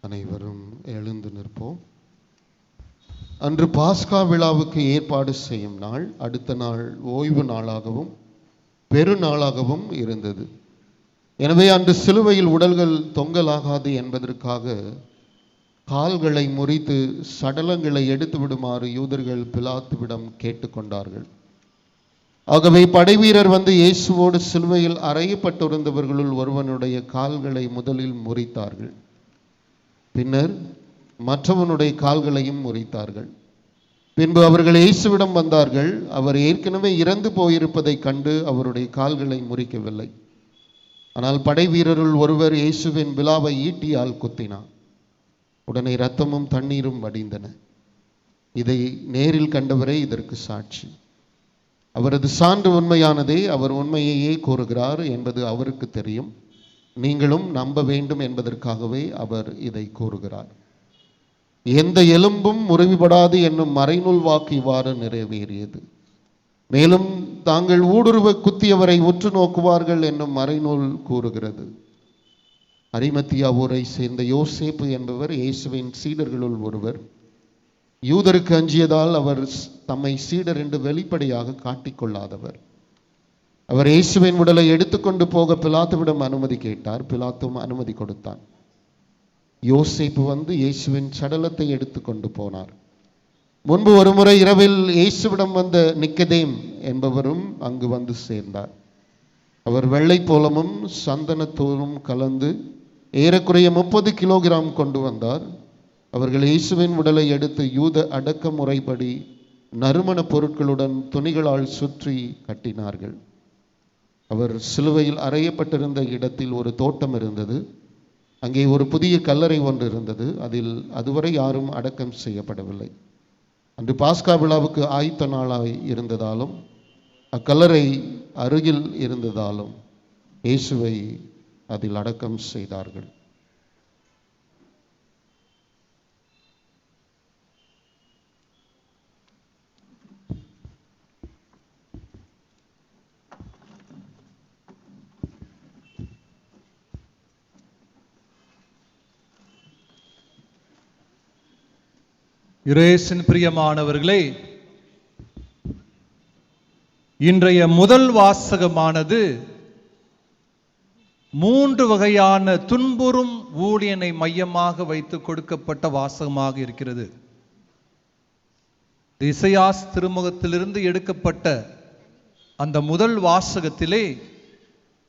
அனைவரும் எழுந்து நிற்போம். அன்று பாஸ்கா விழாவுக்கு ஏற்பாடு செய்யும் நாள் அடுத்த நாள் ஓய்வு நாளாகவும் பெருநாளாகவும் இருந்தது. எனவே அன்று சிலுவையில் உடல்கள் தொங்கலாகாது என்பதற்காக கால்களை முறித்து சடலங்களை எடுத்து விடுமாறு யூதர்கள் பிலாத்துவிடம் கேட்டுக்கொண்டார்கள். ஆகவே படைவீரர் வந்து இயேசுவோடு சிலுவையில் அறையப்பட்டிருந்தவர்களுள் ஒருவனுடைய கால்களை முதலில் முறித்தார்கள். பின்னர் மற்றவனுடைய கால்களையும் முறித்தார்கள். பின்பு அவர்கள் இயேசுவிடம் வந்தார்கள். அவர் ஏற்கனவே இறந்து போயிருப்பதை கண்டு அவருடைய கால்களை முறிக்கவில்லை. ஆனால் படை வீரருள் ஒருவர் இயேசுவின் விலாவை ஈட்டியால் குத்தினார். உடனே இரத்தமும் தண்ணீரும் வடிந்தன. இதை நேரில் கண்டவரே இதற்கு சாட்சி. அவரது சான்று உண்மையானதே. அவர் உண்மையையே கூறுகிறார் என்பது அவருக்கு தெரியும். நீங்களும் நம்ப வேண்டும் என்பதற்காகவே அவர் இதை கூறுகிறார். எந்த எலும்பும் முறிவுபடாது என்னும் மறைநூல் வாக்கு இவ்வாறு நிறைவேறியது. மேலும் தாங்கள் ஊடுருவ குத்தியவரை உற்று நோக்குவார்கள் என்னும் மறைநூல் கூறுகிறது. அரிமத்தியா ஊரை சேர்ந்த யோசேப்பு என்பவர் இயேசுவின் சீடர்களுள் ஒருவர். யூதருக்கு அஞ்சியதால் அவர் தம்மை சீடர் என்று வெளிப்படையாக காட்டிக்கொள்ளாதவர். அவர் இயேசுவின் உடலை எடுத்துக்கொண்டு போக பிலாத்துவிடம் அனுமதி கேட்டார். பிலாத்தும் அனுமதி கொடுத்தான். யோசேப்பு வந்து இயேசுவின் சடலத்தை எடுத்துக்கொண்டு போனார். முன்பு ஒருமுறை இரவில் இயேசுவிடம் வந்த நிக்கதேம் என்பவரும் அங்கு வந்து சேர்ந்தார். அவர் வெள்ளை போலமும் சந்தனத்தூளும் கலந்து ஏறக்குறைய 30 கிலோகிராம் கொண்டு வந்தார். அவர்கள் இயேசுவின் உடலை எடுத்து யூத அடக்க முறைப்படி நறுமண பொருட்களுடன் துணிகளால் சுற்றி கட்டினார்கள். அவர் சிலுவையில் அறையப்பட்டிருந்த இடத்தில் ஒரு தோட்டம் இருந்தது. அங்கே ஒரு புதிய கல்லறை ஒன்று இருந்தது. அதில் அதுவரை யாரும் அடக்கம் செய்யப்படவில்லை. அன்று பாஸ்கா விழாவுக்கு ஆயத்த நாளாய் இருந்ததாலும் அக்கல்லறை அருகில் இருந்ததாலும் இயேசுவை அதில் அடக்கம் செய்தார்கள். இயேசுவின் பிரியமானவர்களே, இன்றைய முதல் வாசகமானது 3 வகையான துன்புறும் ஊழியனை மையமாக வைத்து கொடுக்கப்பட்ட வாசகமாக இருக்கிறது. இசையாஸ் திருமுகத்திலிருந்து எடுக்கப்பட்ட அந்த முதல் வாசகத்திலே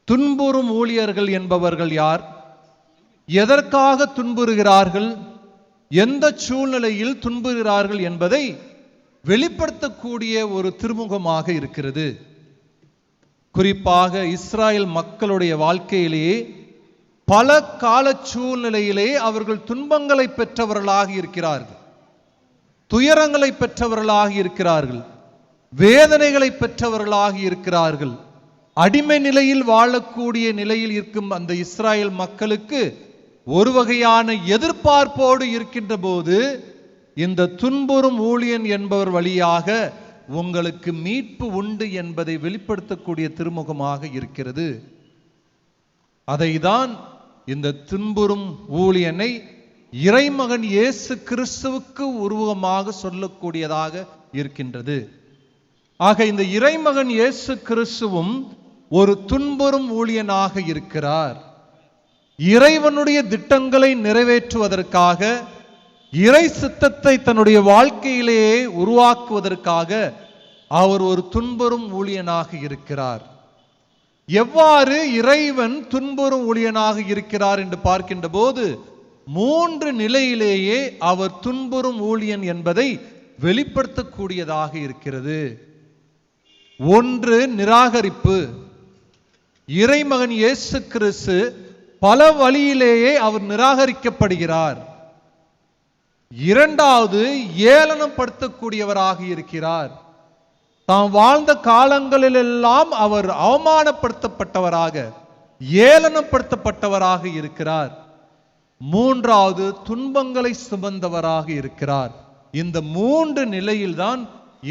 துன்புறும் ஊழியர்கள் என்பவர்கள் யார், எதற்காக துன்புறுகிறார்கள், எந்த சூழ்நிலையில் துன்புறுகிறார்கள் என்பதை வெளிப்படுத்தக்கூடிய ஒரு திருமுகமாக இருக்கிறது. குறிப்பாக இஸ்ராயல் மக்களுடைய வாழ்க்கையிலேயே பல கால சூழ்நிலையிலே அவர்கள் துன்பங்களை பெற்றவர்களாக இருக்கிறார்கள், துயரங்களை பெற்றவர்களாக இருக்கிறார்கள், வேதனைகளை பெற்றவர்களாக இருக்கிறார்கள். அடிமை நிலையில் வாழக்கூடிய நிலையில் இருக்கும் அந்த இஸ்ராயல் மக்களுக்கு ஒரு வகையான எதிர்பார்ப்போடு இருக்கின்ற போது இந்த துன்புறும் ஊழியன் என்பவர் வழியாக உங்களுக்கு மீட்பு உண்டு என்பதை வெளிப்படுத்தக்கூடிய திருமுகமாக இருக்கிறது. அதைதான் இந்த துன்புறும் ஊழியனை இறைமகன் இயேசு கிறிஸ்துவுக்கு உருவகமாக சொல்லக்கூடியதாக இருக்கின்றது. ஆக இந்த இறைமகன் இயேசு கிறிஸ்துவும் ஒரு துன்புறும் ஊழியனாக இருக்கிறார். இறைவனுடைய திட்டங்களை நிறைவேற்றுவதற்காக, இறை சித்தத்தை தன்னுடைய வாழ்க்கையிலேயே உருவாக்குவதற்காக அவர் ஒரு துன்புறும் ஊழியனாக இருக்கிறார். எவ்வாறு இறைவன் துன்புறும் ஊழியனாக இருக்கிறார் என்று பார்க்கின்ற போது 3 நிலையிலேயே அவர் துன்புறும் ஊழியன் என்பதை வெளிப்படுத்தக்கூடியதாக இருக்கிறது. ஒன்று, நிராகரிப்பு. இறைமகன் இயேசு கிறிஸ்து பல வழியிலேயே அவர் நிராகரிக்கப்படுகிறார். இரண்டாவது, ஏளனப்படுத்தக்கூடியவராக இருக்கிறார். தாம் வாழ்ந்த காலங்களிலெல்லாம் அவர் அவமானப்படுத்தப்பட்டவராக, ஏளனப்படுத்தப்பட்டவராக இருக்கிறார். மூன்றாவது, துன்பங்களை சுமந்தவராக இருக்கிறார். இந்த 3 நிலையில்தான்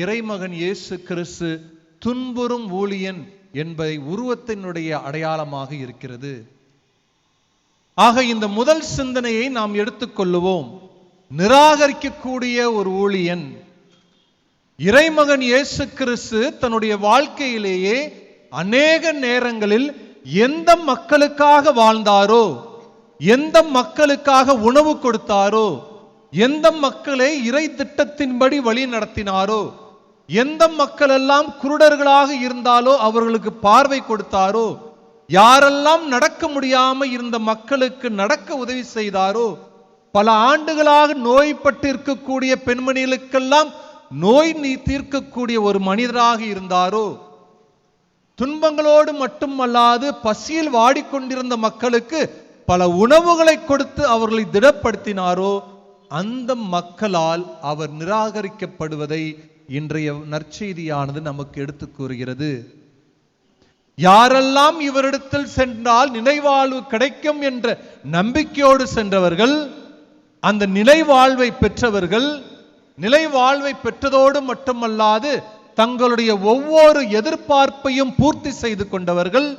இறைமகன் இயேசு கிறிஸ்து துன்புறும் ஊழியன் என்பதை உருவத்தினுடைய அடையாளமாக இருக்கிறது. ஆக இந்த முதல் சிந்தனையை நாம் எடுத்துக்கொள்ளுவோம். நிராகரிக்கக்கூடிய ஒரு ஊழியன். இறைமகன் இயேசு கிறிஸ்து தன்னுடைய வாழ்க்கையிலேயே அநேக நேரங்களில் எந்த மக்களுக்காக வாழ்ந்தாரோ, எந்த மக்களுக்காக உணவு கொடுத்தாரோ, எந்த மக்களை இறை திட்டத்தின்படி வழி நடத்தினாரோ, எந்த மக்கள் எல்லாம் குருடர்களாக இருந்தாலோ அவர்களுக்கு பார்வை கொடுத்தாரோ, யாரெல்லாம் நடக்க முடியாமல் இருந்த மக்களுக்கு நடக்க உதவி செய்தாரோ, பல ஆண்டுகளாக நோய்பட்டு இருக்கக்கூடிய பெண்மணிகளுக்கெல்லாம் நோய் தீர்க்கக்கூடிய ஒரு மனிதராக இருந்தாரோ, துன்பங்களோடு மட்டுமல்லாது பசியில் வாடிக்கொண்டிருந்த மக்களுக்கு பல உணவுகளை கொடுத்து அவர்களை திடப்படுத்தினாரோ, அந்த மக்களால் அவர் நிராகரிக்கப்படுவதை இன்றைய நற்செய்தியானது நமக்கு எடுத்து கூறுகிறது. யாரெல்லாம் இவரிடத்தில் சென்றால் நிலைவாழ்வு கிடைக்கும் என்ற நம்பிக்கையோடு சென்றவர்கள், அந்த நிலைவாழ்வை பெற்றவர்கள், நிலைவாழ்வை பெற்றதோடு மட்டுமல்லாது தங்களுடைய ஒவ்வொரு எதிர்பார்ப்பையும் பூர்த்தி செய்து கொண்டவர்கள்,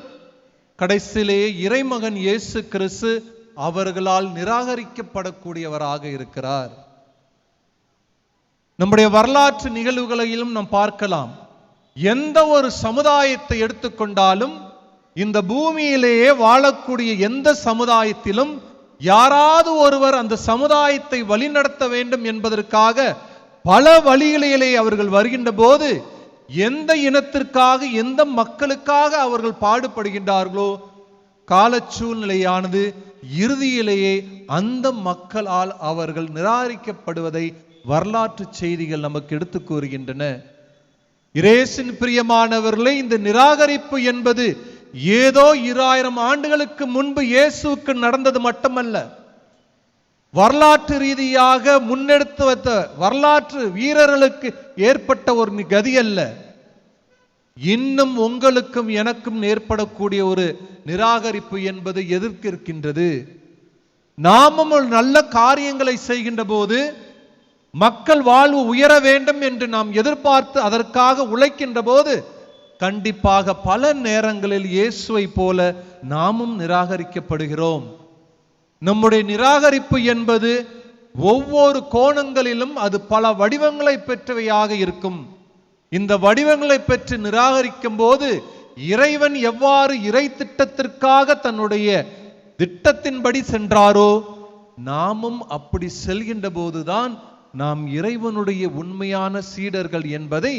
கடைசியிலே இறைமகன் இயேசு கிறிஸ்து அவர்களால் நிராகரிக்கப்படக்கூடியவராக இருக்கிறார். நம்முடைய வரலாற்று நிகழ்வுகளையும் நாம் பார்க்கலாம். எந்த ஒரு சமுதாயத்தை எடுத்துக்கொண்டாலும், இந்த பூமியிலேயே வாழக்கூடிய எந்த சமுதாயத்திலும் யாராவது ஒருவர் அந்த சமுதாயத்தை வழிநடத்த வேண்டும் என்பதற்காக பல வழிகளிலே அவர்கள் வருகின்ற போது, எந்த இனத்திற்காக, எந்த மக்களுக்காக அவர்கள் பாடுபடுகின்றார்களோ கால சூழ்நிலையானது இறுதியிலேயே அந்த மக்களால் அவர்கள் நிராகரிக்கப்படுவதை வரலாற்று செய்திகள் நமக்கு எடுத்து கூறுகின்றன. இயேசுவின் பிரியமானவர்களே, இந்த நிராகரிப்பு என்பது ஏதோ 2000 ஆண்டுகளுக்கு முன்பு இயேசுவுக்கு நடந்தது மட்டுமல்ல, வரலாற்று ரீதியாக முன்னெடுத்து வைத்த வரலாற்று வீரர்களுக்கு ஏற்பட்ட ஒரு கதி அல்ல. இன்னும் உங்களுக்கும் எனக்கும் ஏற்படக்கூடிய ஒரு நிராகரிப்பு என்பது எதற்கு இருக்கின்றது? நாமும் நல்ல காரியங்களை செய்கின்ற போது, மக்கள் வாழ்வு உயர வேண்டும் என்று நாம் எதிர்பார்த்து அதற்காக உழைக்கின்ற போது, கண்டிப்பாக பல நேரங்களில் இயேசுவை போல நாமும் நிராகரிக்கப்படுகிறோம். நம்முடைய நிராகரிப்பு என்பது ஒவ்வொரு கோணங்களிலும் அது பல வடிவங்களை பெற்றவையாக இருக்கும். இந்த வடிவங்களை பெற்று நிராகரிக்கும் போது இறைவன் எவ்வாறு இறை திட்டத்திற்காக தன்னுடைய திட்டத்தின்படி சென்றாரோ, நாமும் அப்படி செல்கின்ற போதுதான் நாம் இறைவனுடைய உண்மையான சீடர்கள் என்பதை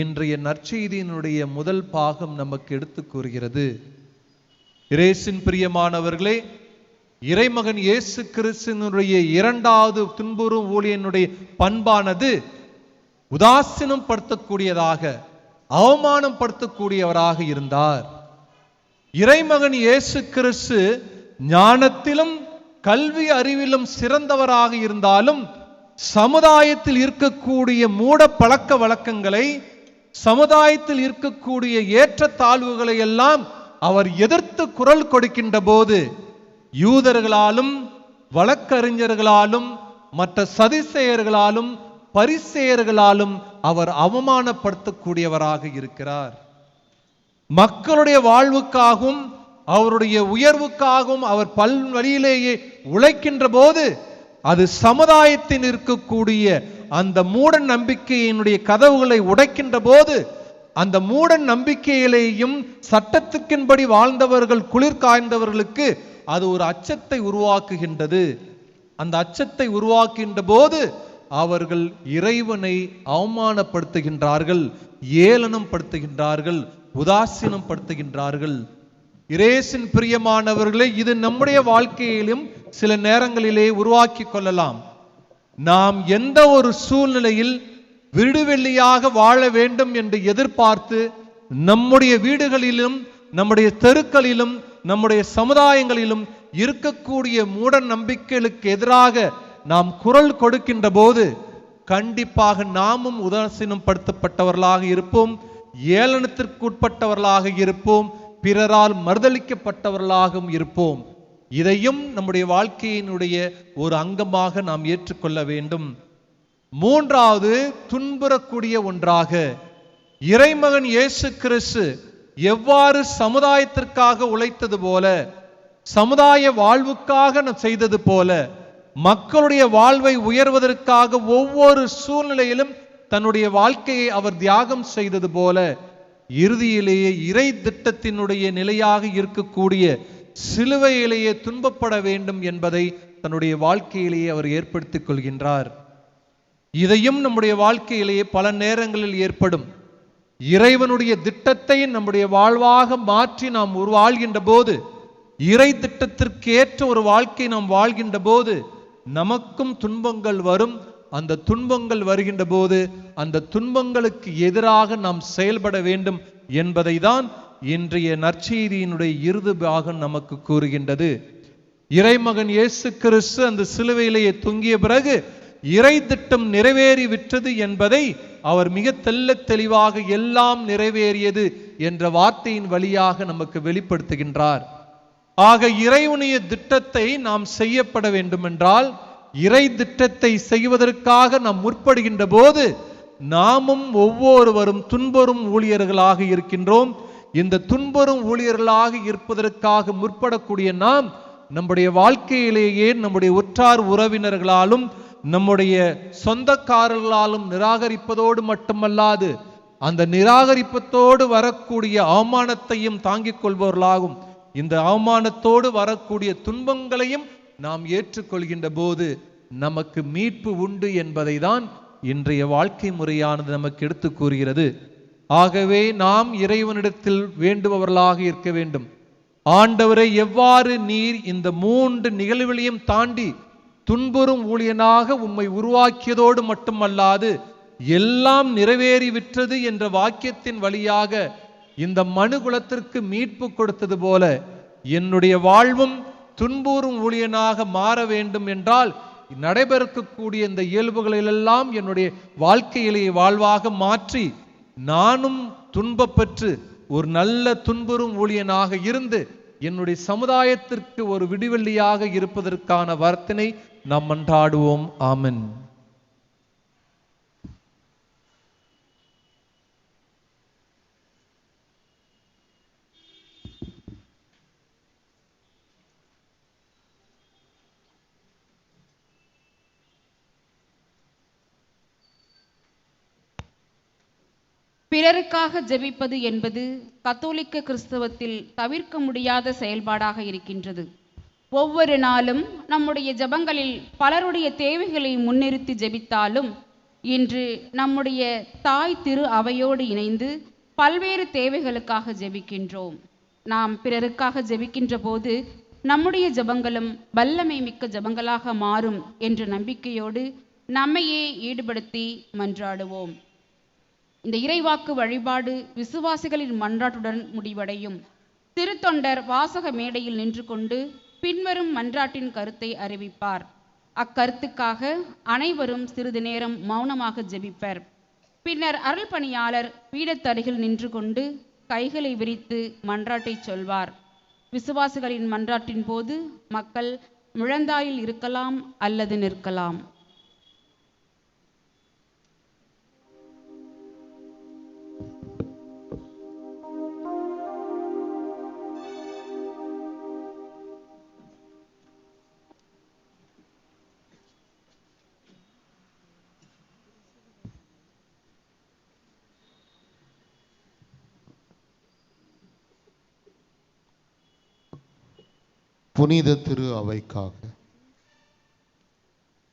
இன்றைய நற்செய்தியினுடைய முதல் பாகம் நமக்கு எடுத்து கூறுகிறது. இயேசுவின் பிரியமானவர்களே, இறைமகன் இயேசு கிறிஸ்துவினுடைய இரண்டாவது துன்புறும் ஊழியனுடைய பண்பானது உதாசீனம் படுத்தக்கூடியதாக, அவமானம் படுத்தக்கூடியவராக இருந்தார். இறைமகன் இயேசு கிறிஸ்து ஞானத்திலும் கல்வி அறிவிலும் சிறந்தவராக இருந்தாலும், சமுதாயத்தில் இருக்கக்கூடிய மூட பழக்க வழக்கங்களை, சமுதாயத்தில் இருக்கக்கூடிய ஏற்றத்தாழ்வுகளை எல்லாம் அவர் எதிர்த்து குரல் கொடுக்கின்ற போது, யூதர்களாலும் வழக்கறிஞர்களாலும் மற்ற சதிசேயர்களாலும் பரிசேயர்களாலும் அவர் அவமானப்படுத்தக்கூடியவராக இருக்கிறார். மக்களுடைய வாழ்வுக்காகவும் அவருடைய உயர்வுக்காகவும் அவர் பல் வழியிலேயே உழைக்கின்ற போது, அது சமுதாயத்தில் இருக்கக்கூடிய அந்த மூட நம்பிக்கையினுடைய கதவுகளை உடைக்கின்ற போது, அந்த மூட நம்பிக்கையிலேயும் சட்டத்துக்கின்படி வாழ்ந்தவர்கள், குளிர் காய்ந்தவர்களுக்கு அது ஒரு அச்சத்தை உருவாக்குகின்றது. அந்த அச்சத்தை உருவாக்குகின்ற போது அவர்கள் இறைவனை அவமானப்படுத்துகின்றார்கள், ஏளனம் படுத்துகின்றார்கள், உதாசீனம் படுத்துகின்றார்கள். இயேசுவின் பிரியமானவர்களே, இது நம்முடைய வாழ்க்கையிலும் சில நேரங்களிலே உருவாக்கி கொள்ளலாம். நாம் எந்த ஒரு சூழ்நிலையில் விடுவெள்ளியாக வாழ வேண்டும் என்று எதிர்பார்த்து நம்முடைய வீடுகளிலும் நம்முடைய தெருக்களிலும் நம்முடைய சமுதாயங்களிலும் இருக்கக்கூடிய மூட நம்பிக்கைகளுக்கு எதிராக நாம் குரல் கொடுக்கின்ற போது, கண்டிப்பாக நாமும் உதாசீனம் படுத்தப்பட்டவர்களாக இருப்போம், ஏளனத்திற்கு உட்பட்டவர்களாக இருப்போம், பிறரால் மறுதளிக்கப்பட்டவர்களாகவும் இருப்போம். இதையும் நம்முடைய வாழ்க்கையினுடைய ஒரு அங்கமாக நாம் ஏற்றுக்கொள்ள வேண்டும். மூன்றாவது, துன்புறக்கூடிய ஒன்றாக இறைமகன் இயேசு கிறிஸ்து எவ்வாறு சமுதாயத்திற்காக உழைத்தது போல, சமுதாய வாழ்வுக்காக நாம் செய்தது போல, மக்களுடைய வாழ்வை உயர்வதற்காக ஒவ்வொரு சூழ்நிலையிலும் தன்னுடைய வாழ்க்கையை அவர் தியாகம் செய்தது போல, இறுதியிலேயே இறை திட்டத்தினுடைய நிலையாக இருக்கக்கூடிய சிலுவையிலேயே துன்பப்பட வேண்டும் என்பதை தன்னுடைய வாழ்க்கையிலேயே அவர் ஏற்படுத்திக் கொள்கின்றார். இதையும் நம்முடைய வாழ்க்கையிலேயே பல நேரங்களில் ஏற்படும். இறைவனுடைய திட்டத்தை நம்முடைய வாழ்வாக மாற்றி நாம் வாழ்கின்ற போது, இறை திட்டத்திற்கு ஏற்ற ஒரு வாழ்க்கை நாம் வாழ்கின்ற போது நமக்கும் துன்பங்கள் வரும். அந்த துன்பங்கள் வருகின்ற போது அந்த துன்பங்களுக்கு எதிராக நாம் செயல்பட வேண்டும் என்பதை தான் இன்றைய நற்செய்தியினுடைய இறுதி பாகம் நமக்கு கூறுகின்றது. இறைமகன் இயேசு கிறிஸ்து அந்த சிலுவையிலேயே தொங்கிய பிறகு இறை திட்டம் நிறைவேறி விட்டது என்பதை அவர் மிக தெளிவாக எல்லாம் நிறைவேறியது என்ற வார்த்தையின் வழியாக நமக்கு வெளிப்படுத்துகின்றார். ஆக இறைவனுடைய திட்டத்தை நாம் செய்யப்பட வேண்டுமென்றால், இறை திட்டத்தை செய்வதற்காக நாம் முற்படுகின்ற போது நாமும் ஒவ்வொருவரும் துன்புறும் ஊழியர்களாக இருக்கின்றோம். இந்த துன்புறும் ஊழியர்களாக இருப்பதற்காக முற்படக்கூடிய நாம் நம்முடைய வாழ்க்கையிலேயே நம்முடைய உற்றார் உறவினர்களாலும் நம்முடைய சொந்தக்காரர்களாலும் நிராகரிப்பதோடு மட்டுமல்லாது, அந்த நிராகரிப்பத்தோடு வரக்கூடிய அவமானத்தையும் தாங்கிக் கொள்பவர்களாகும். இந்த அவமானத்தோடு வரக்கூடிய துன்பங்களையும் நாம் ஏற்றுக்கொள்கின்ற போது நமக்கு மீட்பு உண்டு என்பதை தான் இன்றைய வாழ்க்கை முறையானது நமக்கு எடுத்து கூறுகிறது. ஆகவே நாம் இறைவனிடத்தில் வேண்டுபவர்களாக இருக்க வேண்டும். ஆண்டவரை, எவ்வாறு நீர் இந்த 3 நிகழ்வுகளையும் தாண்டி துன்புறும் ஊழியனாக உம்மை உருவாக்கியதோடு மட்டுமல்லாது எல்லாம் நிறைவேறிவிட்டது என்ற வாக்கியத்தின் வழியாக இந்த மனுகுலத்திற்கு மீட்பு கொடுத்தது போல என்னுடைய வாழ்வும் துன்புறும் ஊழியனாக மாற வேண்டும் என்றால் நடைபெறக்கூடிய இந்த இயல்புகளெல்லாம் என்னுடைய வாழ்க்கையிலே வாழ்வாக மாற்றி நானும் துன்பப்பெற்று ஒரு நல்ல துன்புறும் ஊழியனாக இருந்து என்னுடைய சமுதாயத்திற்கு ஒரு விடிவெள்ளியாக இருப்பதற்கான வரத்தினை நாம் மன்றாடுவோம். ஆமென். பிறருக்காக ஜெபிப்பது என்பது கத்தோலிக்க கிறிஸ்தவத்தில் தவிர்க்க முடியாத செயல்பாடாக இருக்கின்றது. ஒவ்வொரு நாளும் நம்முடைய ஜெபங்களில் பலருடைய தேவைகளை முன்னிறுத்தி ஜெபித்தாலும் இன்று நம்முடைய தாய் திரு அவையோடு இணைந்து பல்வேறு தேவைகளுக்காக ஜெபிக்கின்றோம். நாம் பிறருக்காக ஜெபிக்கின்ற போது நம்முடைய ஜெபங்களும் வல்லமை மிக்க ஜெபங்களாக மாறும் என்ற நம்பிக்கையோடு நம்மையே ஈடுபடுத்தி மன்றாடுவோம். இந்த இறைவாக்கு வழிபாடு விசுவாசிகளின் மன்றாட்டுடன் முடிவடையும். திருத்தொண்டர் வாசக மேடையில் நின்று கொண்டு பின்வரும் மன்றாட்டின் கருத்தை அறிவிப்பார். அக்கருத்துக்காக அனைவரும் சிறிது நேரம் மௌனமாக ஜெபிப்பர். பின்னர் அருள் பணியாளர் பீடத்தருகில் நின்று கொண்டு கைகளை விரித்து மன்றாட்டை சொல்வார். விசுவாசிகளின் மன்றாட்டின் போது மக்கள் முழந்தாயில் இருக்கலாம் அல்லது நிற்கலாம். புனித திரு அவைக்காக.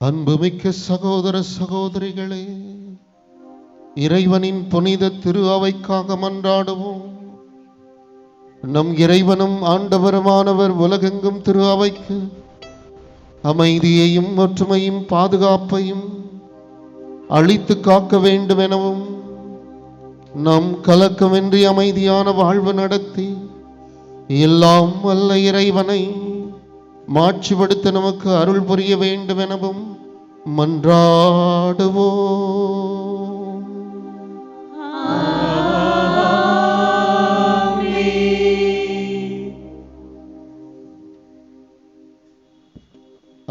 அன்புமிக்க சகோதர சகோதரிகளே, இறைவனின் புனித திரு அவைக்காக மன்றாடுவோம். நம் இறைவனும் ஆண்டவருமானவர் உலகெங்கும் திரு அவைக்கு அமைதியையும் ஒற்றுமையும் பாதுகாப்பையும் அளித்து காக்க வேண்டும் எனவும் நம் கலக்கமின்றி அமைதியான வாழ்வு நடத்தி எல்லாம் வல்ல இறைவனை மாட்சிப்படுத்த நமக்கு அருள் புரிய வேண்டும் எனவும் மன்றாடுவோம்.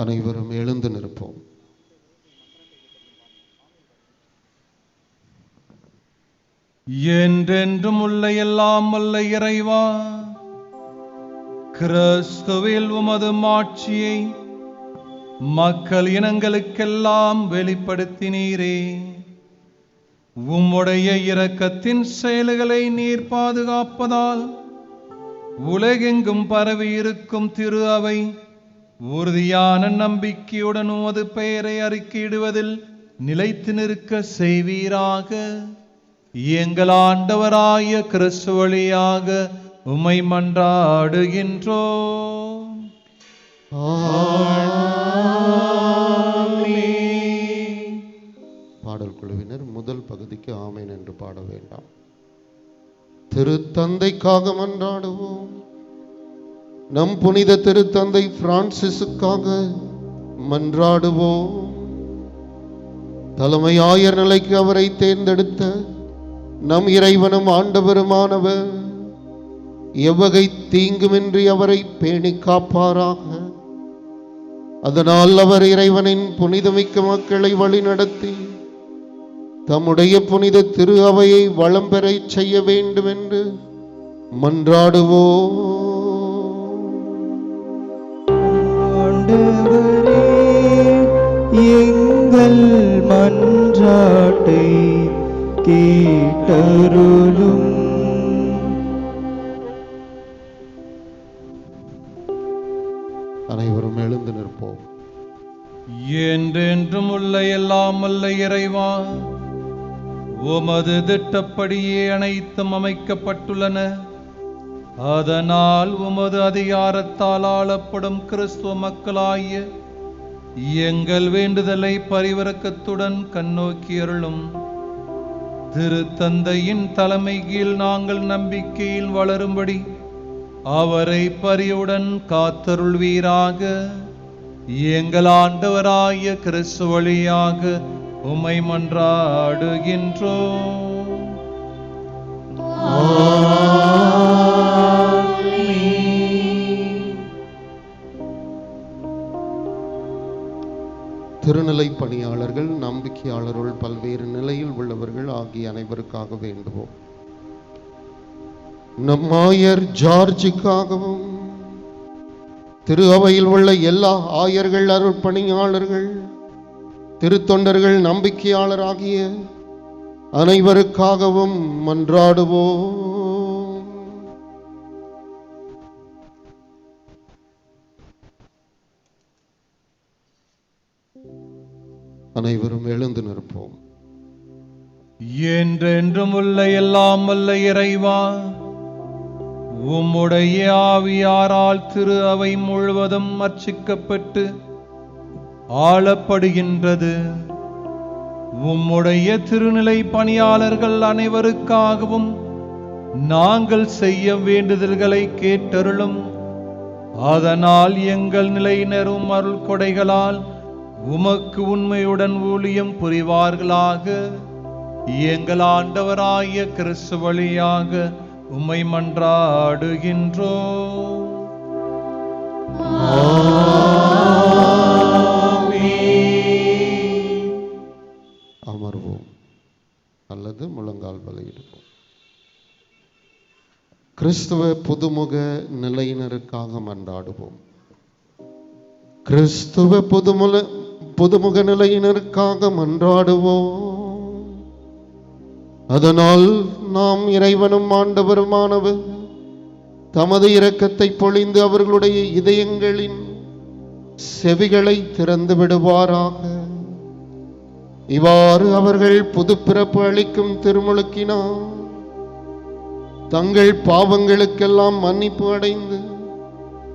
அனைவரும் எழுந்து நிற்போம். என்றென்றும் உள்ள எல்லாம் வல்ல இறைவா, கிறிஸ்துவில் உமது மாட்சியை மக்கள் இனங்களுக்கெல்லாம் வெளிப்படுத்தினீரே. உம்முடைய இரக்கத்தின் செயல்களை நீர் பாதுகாப்பதால் உலகெங்கும் பரவி இருக்கும் திரு அவை உறுதியான நம்பிக்கையுடன் உமது பெயரை அறிக்கையிடுவதில் நிலைத்து நிற்க செய்வீராக. எங்கள் ஆண்டவராய கிறிஸ்து வழியாக உம்மை மன்றாடுகின்றோம். பாடல் குழுவினர் முதல் பகுதிக்கு ஆமென் என்று பாட வேண்டாம். திருத்தந்தைக்காக மன்றாடுவோம். நம் புனித திருத்தந்தை பிரான்சிஸுக்காக மன்றாடுவோம். தலைமை ஆயர் நிலைக்கு அவரை தேர்ந்தெடுத்த நம் இறைவனும் ஆண்டவருமானவர் எவ்வகை தீங்குமின்றி அவரை பேணி காப்பாராக. அதனால் அவர் இறைவனின் புனிதமிக்க மக்களை வழி நடத்தி தம்முடைய புனித திரு அவையை வளம் பெறச் செய்ய வேண்டும் என்று மன்றாடுவோம். எங்கள் மன்றாட்டை கேட்டருளும். அனைவரும் எழுந்து நிற்போம். என்றென்றும் உள்ள எல்லாம் வல்ல இறைவா, உமது திட்டப்படியே அனைத்தும் அமைக்கப்பட்டுள்ளன. அதனால் உமது அதிகாரத்தால் ஆளப்படும் கிறிஸ்துவ மக்களாகிய எங்கள் வேண்டுதலை பரிவரக்கத்துடன் கண்ணோக்கி அருளும். திருத்தந்தையின் தலைமை கீழ் நாங்கள் நம்பிக்கையில் வளரும்படி அவரை பரிவுடன் காத்தருள்வீராக. எங்கள் ஆண்டவராகிய கிறிஸ்து வழியாக உம்மை மன்றாடுகின்றோம். திருநிலை பணியாளர்கள், நம்பிக்கையாளர்கள், பல்வேறு நிலையில் உள்ளவர்கள் ஆகிய அனைவருக்காக வேண்டுவோம். நம் ஆயர் ஜார்ஜுக்காகவும், திரு அவையில் உள்ள எல்லா ஆயர்கள், அருட்பணியாளர்கள், திருத்தொண்டர்கள், நம்பிக்கையாளர் ஆகிய அனைவருக்காகவும் மன்றாடுவோம். அனைவரும் எழுந்து நிற்போம். என்றென்றும் உள்ள எல்லாம் வல்ல இறைவா, உம்முடைய ஆவியாரால் திரு அவை முழுவதும் அர்ச்சிக்கப்பட்டு ஆளப்படுகின்றது. உம்முடைய திருநிலை பணியாளர்கள் அனைவருக்காகவும் நாங்கள் செய்ய வேண்டுதல்களை கேட்டருளும். அதனால் எங்கள் நிலையினரும் அருள் கொடைகளால் உமக்கு உண்மையுடன் ஊழியம் புரிவார்களாக. எங்கள் ஆண்டவராகிய கிறிஸ்து வழியாக உம்மை மன்றாடுகின்றோம். அமர்வோம் அல்லது முழங்கால் பலியிடுவோம். கிறிஸ்துவ புதுமுக நிலையினருக்காக மன்றாடுவோம். கிறிஸ்துவ புதுமுக நிலையினருக்காக மன்றாடுவோம். அதனால் நாம் இறைவனும் ஆண்டவருமானவர் தமது இரக்கத்தை பொழிந்து அவர்களுடைய இதயங்களின் செவிகளை திறந்து விடுவாராக. இவ்வாறு அவர்கள் புதுப்பிறப்பு அளிக்கும் திருமுழுக்கினால் தங்கள் பாவங்களுக்கெல்லாம் மன்னிப்பு அடைந்து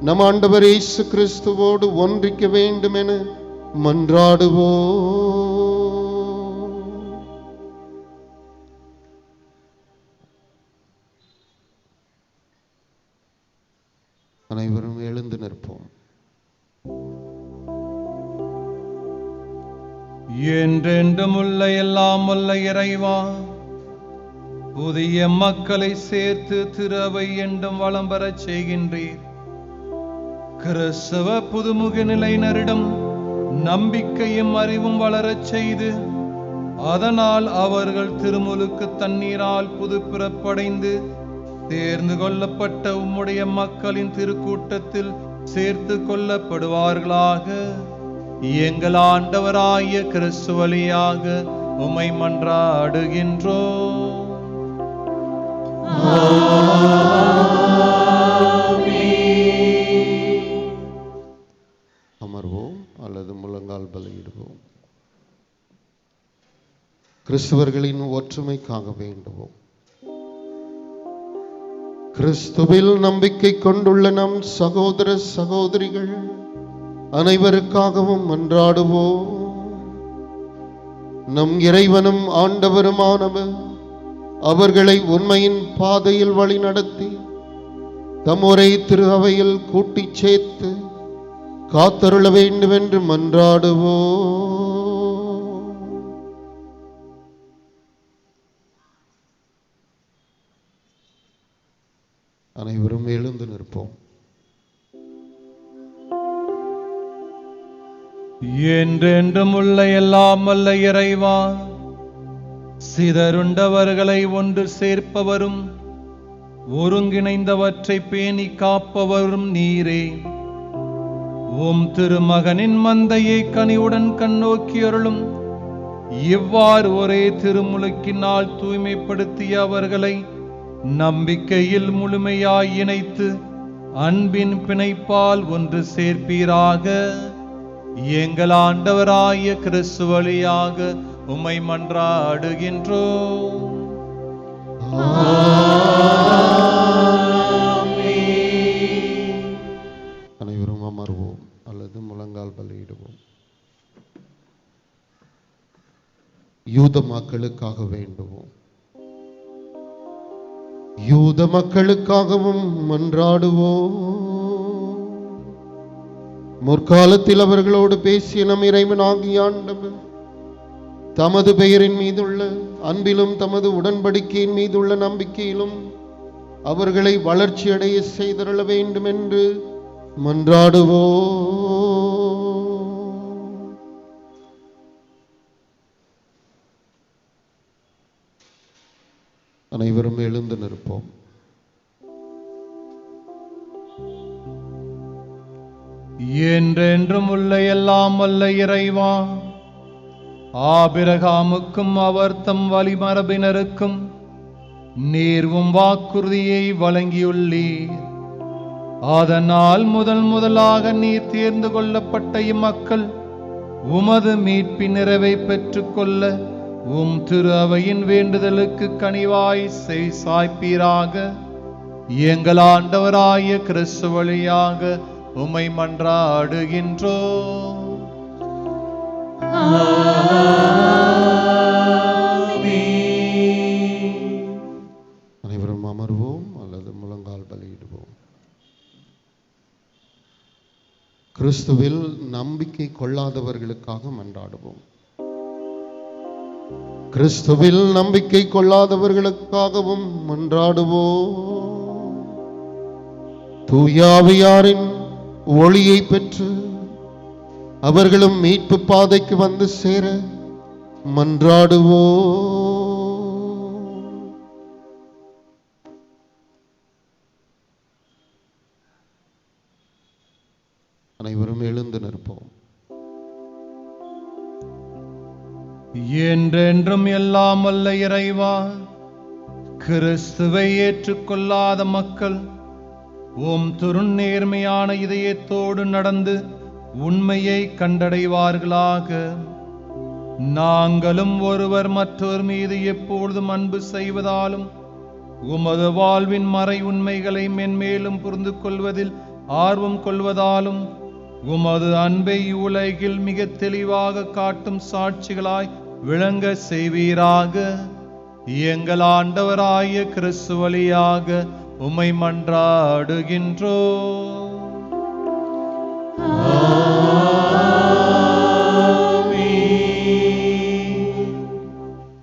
நம் ஆண்டவர் இயேசு கிறிஸ்துவோடு ஒன்றிக்க வேண்டும் என மன்றாடுவோம். அனைவரும் எழுந்து நிற்போம். என்றென்றும் உள்ள எல்லாம் வல்ல இறைவா, புதிய மக்களை சேர்த்து திரு அவை என்றும் வளம் பெறச் செய்கின்றீர். கிறிஸ்தவ புதுமுக நிலையினரிடம் நம்பிக்கையும் அறிவும் வளரச் செய்து அதனால் அவர்கள் திருமுழுக்கு தண்ணீரால் புது பிறப்படைந்து தேர்ந்து கொள்ளப்பட்ட உம்முடைய மக்களின் திருக்கூட்டத்தில் சேர்த்து கொள்ளப்படுவார்களாக. எங்கள் ஆண்டவராகிய கிறிஸ்து வழியாக உம்மை மன்றாடுகின்றோம். அமர்வோம் அல்லது முழங்கால் பலியிடுவோம். கிறிஸ்தவர்களின் ஒற்றுமைக்காக வேண்டுவோம். கிறிஸ்துவில் நம்பிக்கை கொண்டுள்ள நம் சகோதர சகோதரிகள் அனைவருக்காகவும் மன்றாடுவோம். நம் இறைவனும் ஆண்டவருமானவர் அவர்களை உண்மையின் பாதையில் வழி நடத்தி தம் ஒரே திரு அவையில் கூட்டிச் சேர்த்து காத்தருள வேண்டும் என்று மன்றாடுவோம். அனைவரும் எழுந்து நிற்போம். என்றென்றும் உள்ள எல்லாம் வல்ல இறைவா, சிதறுண்டவர்களை ஒன்று சேர்ப்பவரும் ஒருங்கிணைந்தவற்றை பேணி காப்பவரும் நீரே. உம் திருமகனின் மந்தையை கனிவுடன் கண்ணோக்கி அருளும். இவ்வாறு ஒரே திருமுழுக்கினால் தூய்மைப்படுத்திய அவர்களை நம்பிக்கையில் முழுமையாய் இணைத்து அன்பின் பிணைப்பால் ஒன்று சேர்ப்பீராக. எங்கள் ஆண்டவராகிய கிறிஸ்து வழியாக உம்மை மன்றாடுகின்றோம். யூத மக்களுக்காக வேண்டுவோம். யூத மக்களுக்காகவும் மன்றாடுவோம். முற்காலத்தில் அவர்களோடு பேசிய நம் இறைவனாகிய ஆண்டவர் தமது பெயரின் மீதுள்ள அன்பிலும் தமது உடன்படிக்கையின் மீதுள்ள நம்பிக்கையிலும் அவர்களை வளர்ச்சி அடைய செய்தருள வேண்டும் என்று மன்றாடுவோம். அனைவரும் எழுந்து நிற்போம். என்றென்றும் உள்ள எல்லாம் வல்ல இறைவா, ஆபிரகாமுக்கும் அவர் தம் வழிமரபினருக்கும் நீர்வும் வாக்குறுதியை வழங்கியுள்ளீர். அதனால் முதலாக நீர் தேர்ந்து கொள்ளப்பட்ட இம்மக்கள் உமது மீட்பின் நிறைவை பெற்றுக்கொள்ள உம் திரு அவையின் வேண்டுதலுக்கு கனிவாய் சாய்ப்பீராக. எங்கள் ஆண்டவராய கிறிஸ்து வழியாக உம்மை மன்றாடுகின்றோம். அனைவரும் அமர்வோம் அல்லது முழங்கால் பலியிடுவோம். கிறிஸ்துவில் நம்பிக்கை கொள்ளாதவர்களுக்காக மன்றாடுவோம். கிறிஸ்துவில் நம்பிக்கை கொள்ளாதவர்களுக்காகவும் மன்றாடுவோம். தூயாவியாரின் ஒளியை பெற்று அவர்களும் மீட்பு பாதைக்கு வந்து சேர மன்றாடுவோம். அனைவரும் எழுந்து நிற்போம். என்றென்றும் எல்லாம் வல்ல இறைவா, கிறிஸ்துவை ஏற்றுக்கொள்ளாத மக்கள் உம் நேர்மையான இதயத்தோடு நடந்து உண்மையை கண்டடைவார்களாக. நாங்களும் ஒருவர் மற்றொரு மீது எப்பொழுதும் அன்பு செய்வதாலும் உமது வாழ்வின் மறை உண்மைகளை மென்மேலும் புரிந்து கொள்வதில் ஆர்வம் கொள்வதாலும் உமது அன்பை உலகில் மிக தெளிவாக காட்டும் சாட்சிகளாய் விளங்க செய்வீராக. எங்கள் ஆண்டவராய கிறிஸ்து வழியாக உம்மை மன்றாடுகின்றோம்.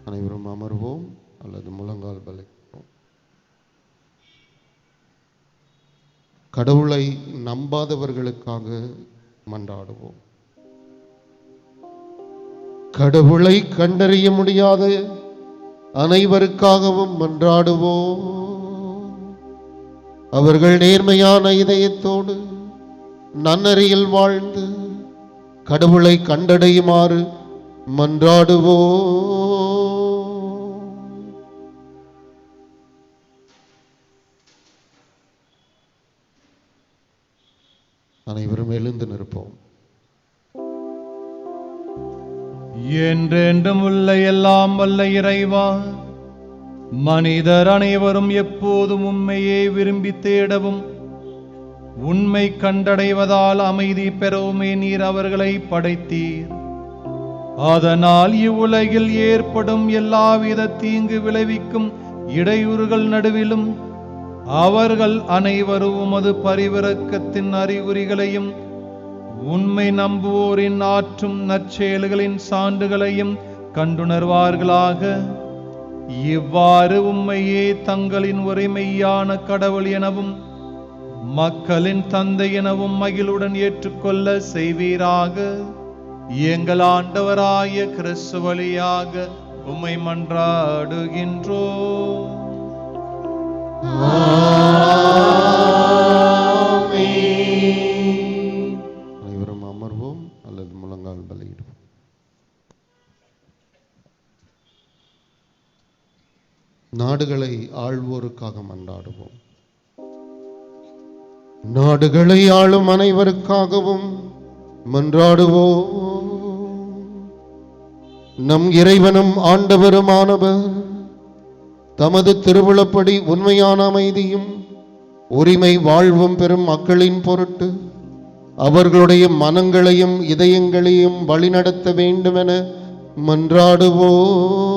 அனைவரும் அமர்வோம் அல்லது முழங்கால் பலியிடுவோம். கடவுளை நம்பாதவர்களுக்காக மன்றாடுவோம். கடவுளை கண்டறிய முடியாத அனைவருக்காகவும் மன்றாடுவோம். அவர்கள் நேர்மையான இதயத்தோடு நன்னறியில் வாழ்ந்து கடவுளை கண்டடையுமாறு மன்றாடுவோம். அனைவரும் எழுந்து நிற்போம். என்றென்றும் உள்ள எல்லாம் வல்ல இறைவா, மனிதர் அனைவரும் எப்போதும் உண்மையை விரும்பி தேடவும் உண்மை கண்டடைவதால் அமைதி பெறவுமே நீர் அவர்களை படைத்தீர். அதனால் இவ்வுலகில் ஏற்படும் எல்லாவித தீங்கு விளைவிக்கும் இடையூறுகள் நடுவிலும் அவர்கள் அனைவரும் உமது பரிவிரக்கத்தின் அறிகுறிகளையும் உண்மை நம்புவோரின் ஆற்றும் நற்செயல்களின் சான்றுகளையும் கண்டுணர்வார்களாக. இவ்வாறு உம்மையே தங்களின் ஒருமையான கடவுள் எனவும் மக்களின் தந்தை எனவும் மகிழுடன் ஏற்றுக்கொள்ள செய்வீராக. எங்கள் ஆண்டவராய கிறிஸ்து வழியாக உம்மை மன்றாடுகின்றோம். அனைவரும் அமர்வோம் அல்லது முழங்கால் பலியிடுவோம். நாடுகளை ஆள்வோருக்காக மன்றாடுவோம். நாடுகளை ஆளும் அனைவருக்காகவும் மன்றாடுவோம். நம் இறைவனும் ஆண்டவருமானவர் தமது திருவுளப்படி உண்மையான அமைதியும் உரிமை வாழ்வும் பெறும் மக்களின் பொருட்டு அவர்களுடைய மனங்களையும் இதயங்களையும் வழிநடத்த வேண்டும் என மன்றாடுவோம்.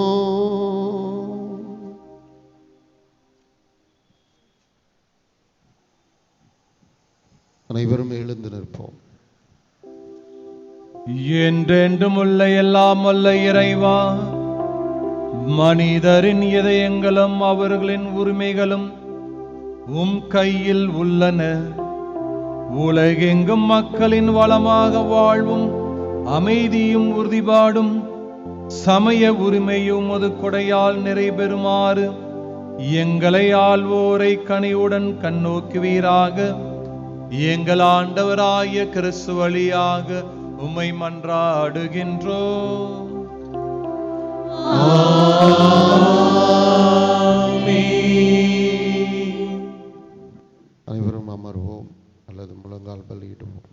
அனைவரும் எழுந்து நிற்போம். என்றென்றும் உள்ள எல்லாம் வல்ல இறைவா, மனிதரின் இதயங்களும் அவர்களின் உரிமைகளும் உம் கையில் உள்ளன. உலகெங்கும் மக்களின் வளமாக வாழ்வும் அமைதியும் உறுதிப்பாடும் சமய உரிமையும் உமது கொடையால் நிறைபெறுமாறு எங்களை ஆள்வோரை கனிவுடன் கண்ணோக்குவீராக. எங்கள் ஆண்டவராய கிறிஸ்து வழியாக உம்மை மன்றாடுகின்றோம். அனைவரும் அமர்வோம் அல்லது முழங்கால் பலியிடுவோம்.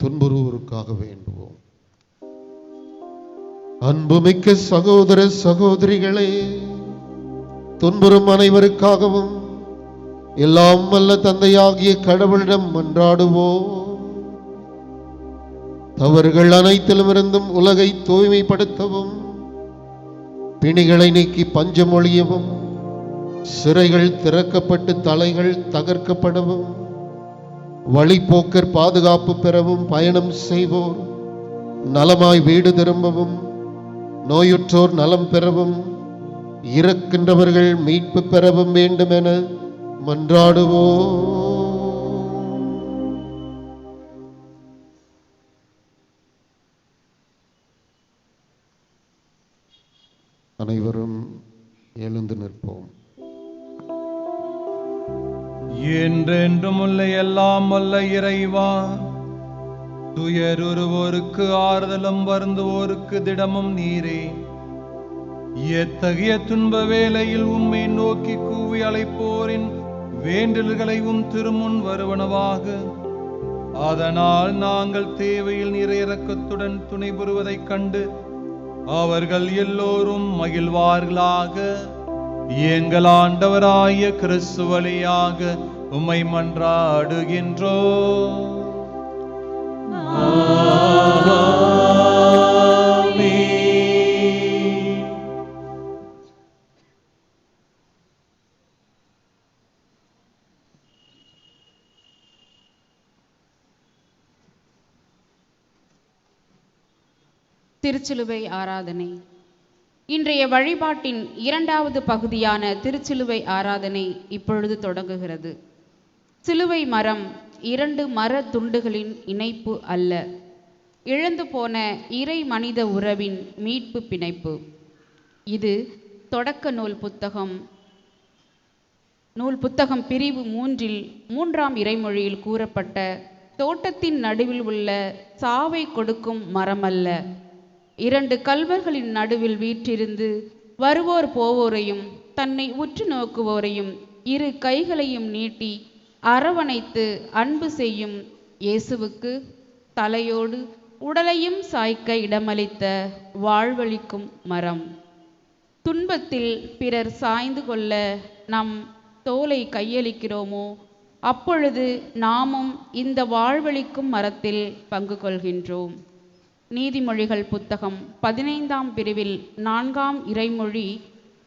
துன்புறுவோருக்காக வேண்டுவோம். அன்புமிக்க சகோதர சகோதரிகளே, துன்புறும் அனைவருக்காகவும் எல்லாம் வல்ல தந்தையாகிய கடவுளிடம் மன்றாடுவோம். தவறுகள் அனைத்திலும் இருந்தும் உலகை தூய்மைப்படுத்தவும், பிணிகளை நீக்கி பஞ்சம் ஒழியவும், சிறைகள் திறக்கப்பட்டு தலைகள் தகர்க்கப்படவும், வழிப்போக்கர் பாதுகாப்பு பெறவும், பயணம் செய்வோர் நலமாய் வீடு திரும்பவும், நோயுற்றோர் நலம் பெறவும், இறக்கின்றவர்கள் மீட்பு பெறவும் வேண்டும் என மன்றாடுவோம். அனைவரும் எழுந்து நிற்போம். என்றென்றும் உள்ள எல்லாம் வல்ல இறைவா, துயருவோருக்கு ஆறுதலும் வருந்துவோருக்கு திடமும் நீரே. எத்தகைய துன்ப வேளையில் உம்மை நோக்கி கூவி அழைப்போரின் வேண்டல்களை திருமுன் வருவனவாக. அதனால் நாங்கள் தேவையில் நிறையிறக்கத்துடன் துணை புரிவதைக் கண்டு அவர்கள் எல்லோரும் மகிழ்வார்களாக. எங்கள் ஆண்டவராய கிறிஸ்து வழியாக உம்மை மன்றாடுகின்றோம். திருச்சிலுவை ஆராதனை. இன்றைய வழிபாட்டின் இரண்டாவது பகுதியான திருச்சிலுவை ஆராதனை இப்பொழுது தொடங்குகிறது. சிலுவை மரம் இரண்டு மர துண்டுகளின் இணைப்பு அல்ல, இழந்து போன இறை மனித உறவின் மீட்பு பிணைப்பு. இது தொடக்க நூல் புத்தகம் பிரிவு 3 3ஆம் இறைமொழியில் கூறப்பட்ட தோட்டத்தின் நடுவில் உள்ள சாவை கொடுக்கும் மரமல்ல, 2 கல்வர்களின் நடுவில் வீற்றிருந்து வருவோர் போவோரையும் தன்னை உற்று நோக்குவோரையும் 2 கைகளையும் நீட்டி அரவணைத்து அன்பு செய்யும் இயேசுவுக்கு தலையோடு உடலையும் சாய்க்க இடமளித்த வாழ்வளிக்கும் மரம். துன்பத்தில் பிறர் சாய்ந்து கொள்ள நம் தோலை கையளிக்கிறோமோ, அப்பொழுது நாமும் இந்த வாழ்வளிக்கும் மரத்தில் பங்கு கொள்கின்றோம். நீதிமொழிகள் புத்தகம் 15ஆம் பிரிவில் 4ஆம் இறைமொழி,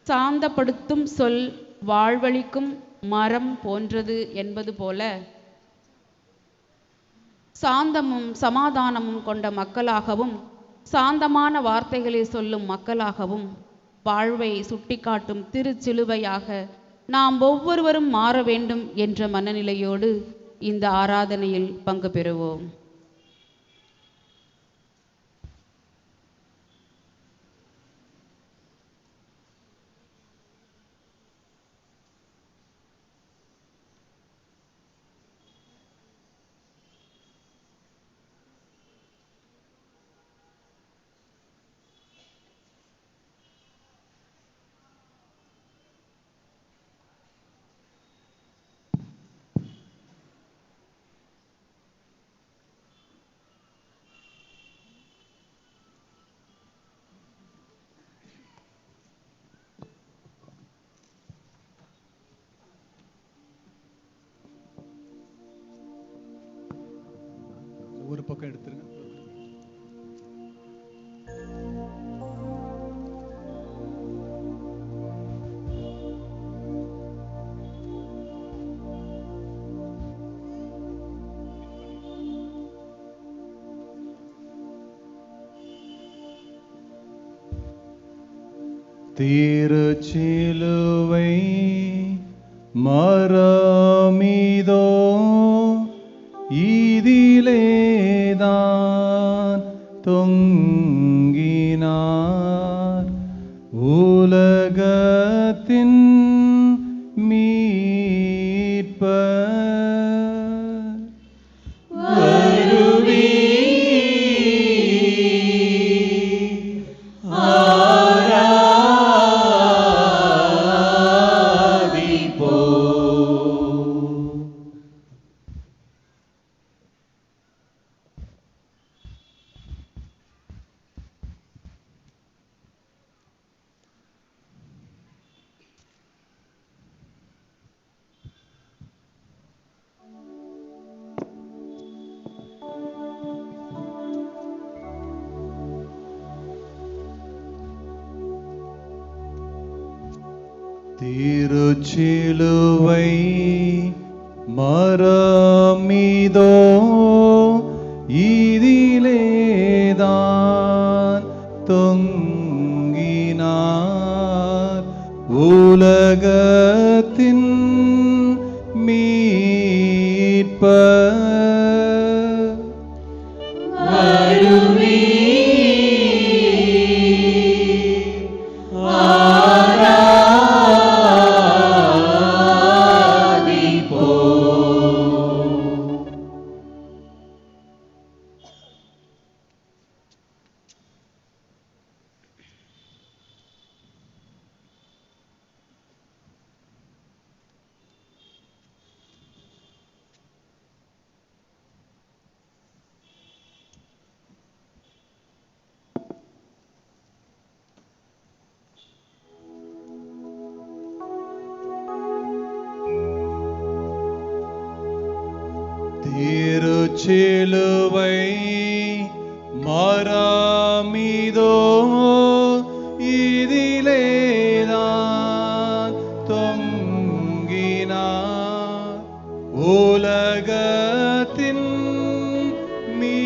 சாந்தப்படுத்தும் சொல் வாழ்வளிக்கும் மரம் போன்றது என்பது போல, சாந்தமும் சமாதானமும் கொண்ட மக்களாகவும் சாந்தமான வார்த்தைகளை சொல்லும் மக்களாகவும் வாழ்வை சுட்டிக்காட்டும் திருச்சிலுவையாக நாம் ஒவ்வொருவரும் மாற வேண்டும் என்ற மனநிலையோடு இந்த ஆராதனையில் பங்கு பெறுவோம். பக்கம் எடுத்துருங்க. திருச்சிலுவை மரமிதோ இதிலேதான் தொங்கினார் உலகத்தின் மீட்பர். திருச்சிலுவை மரமிதோ இதிலேதான் தொங்கினார் உலகத்தின் மீட்பர். திருச்சிலுவை மரமிதோ இதிலேதான் தொங்கினார் உலகத்தின் மீட்பர்.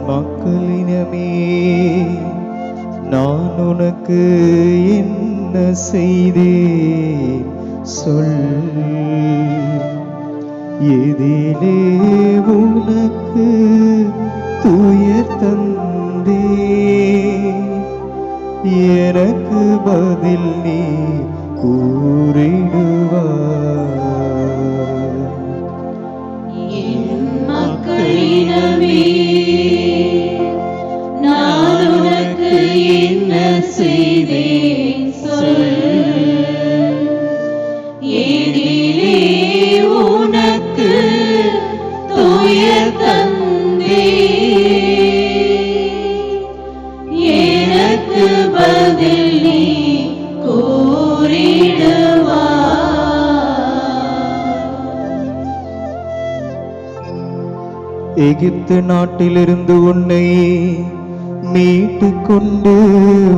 மக்களினமே, நான் உனக்கு என்ன செய்தேன் சொல். எதிலே உனக்கு துயர் தந்தே, எனக்கு பதில் நீ கூறிடுவாய். மக்களினமே, நான் உனக்கு என்ன செய்தேன் சொல். எதிலே உனக்கு துயர் தந்தே, எனக்கு எகிப்து நாட்டிலிருந்து உன்னை மீட்டு கொண்டு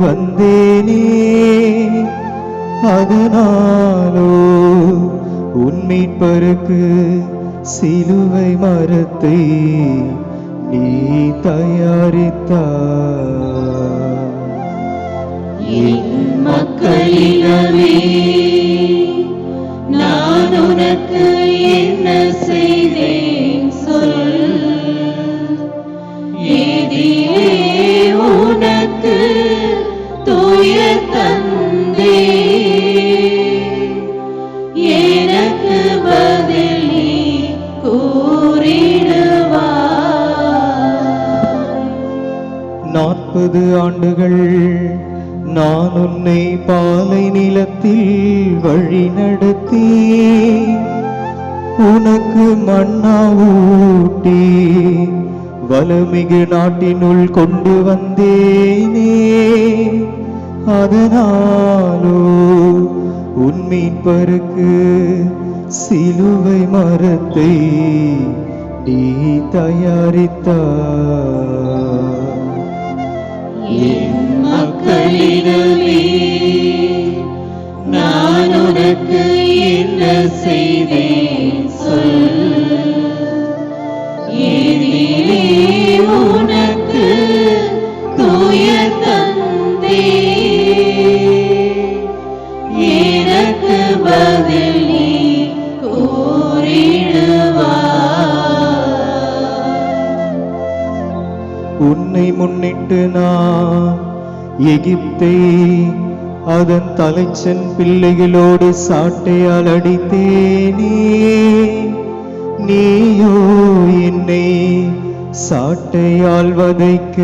வந்தேனே, அதனாலோ உன் மீட்பருக்கு சிலுவை மரத்தை நீ தயாரித்தாய். என் மக்களிடமே நான் உனக்கு என்ன செய்தேன் சொல். ஏதிலே உனக்கு துயர் தந்தே, எனக்கு பதில் நீ கூறிடுவாய். 40 ஆண்டுகள் நான் உன்னை பாலை நிலத்தில் வழி நடத்தி உனக்கு மன்னா ஊட்டி வளமிகு நாட்டினுள் கொண்டு வந்தேனே, அதனாலோ உன் மீட்பருக்கு சிலுவை மரத்தை நீ தயாரித்தாய். என் மக்களிடமே நான் உனக்கு என்ன செய்தேன் சொல். ஏதிலே உனக்கு துயர் தந்தே, எனக்கு பதில் நீ கூறிடுவாய். உன்னை முன்னிட்டு நான் எகிப்தை அதன் தலைச்சன் பிள்ளைகளோடு சாட்டையால் அடித்தேனே, நீயோ என்னை சாட்டையால் வதைக்க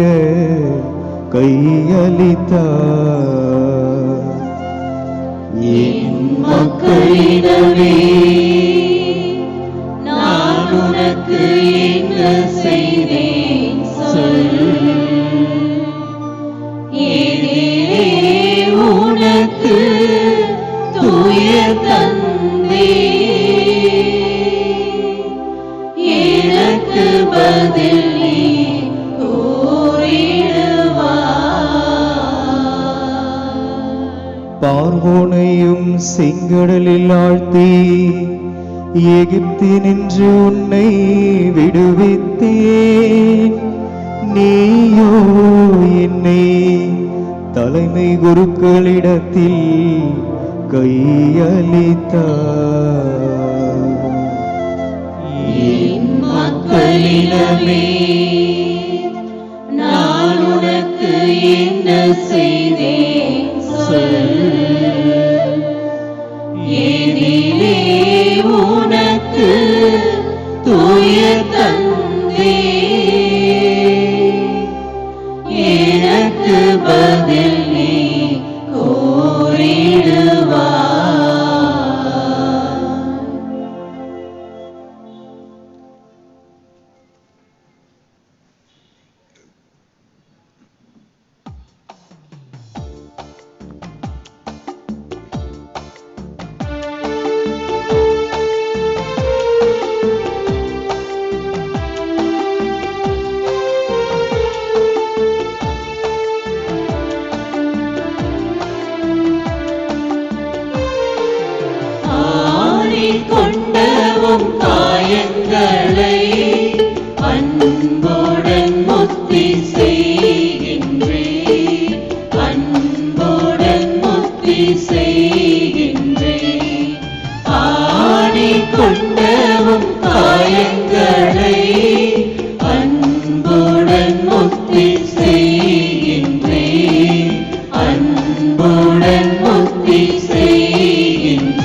கையளித்தாய். என் மக்களிடமே நான் உனக்கு என்ன செய்தேன் சொல். ஏதிலே உனக்கு துயர் தந்தே, எனக்கு பதில் நீ கூறிடுவாய். பார்வோனையும் செங்கடலில் ஆழ்த்தி எகிப்தினின்று உன்னை விடுவித்தேன், நீயோ என்னை தலைமை குருக்களிடத்தில் கையளித்தாய். என் மக்களிடமே நான் உனக்கு என்ன செய்தேன் சொல். ஏதிலே உனக்கு துயர் தந்தே, எனக்கு பதில் நீ கூறிடுவாய். கொண்டவும் காயங்களை அன்புடன் முத்தி செய்கின்றேன், அன்புடன் முத்தி செய்கின்றேன். ஆணி கொண்டவும் காயங்களை அன்புடன் முத்தி செய்கின்றேன், அன்புடன் முத்தி செய்கின்றேன்.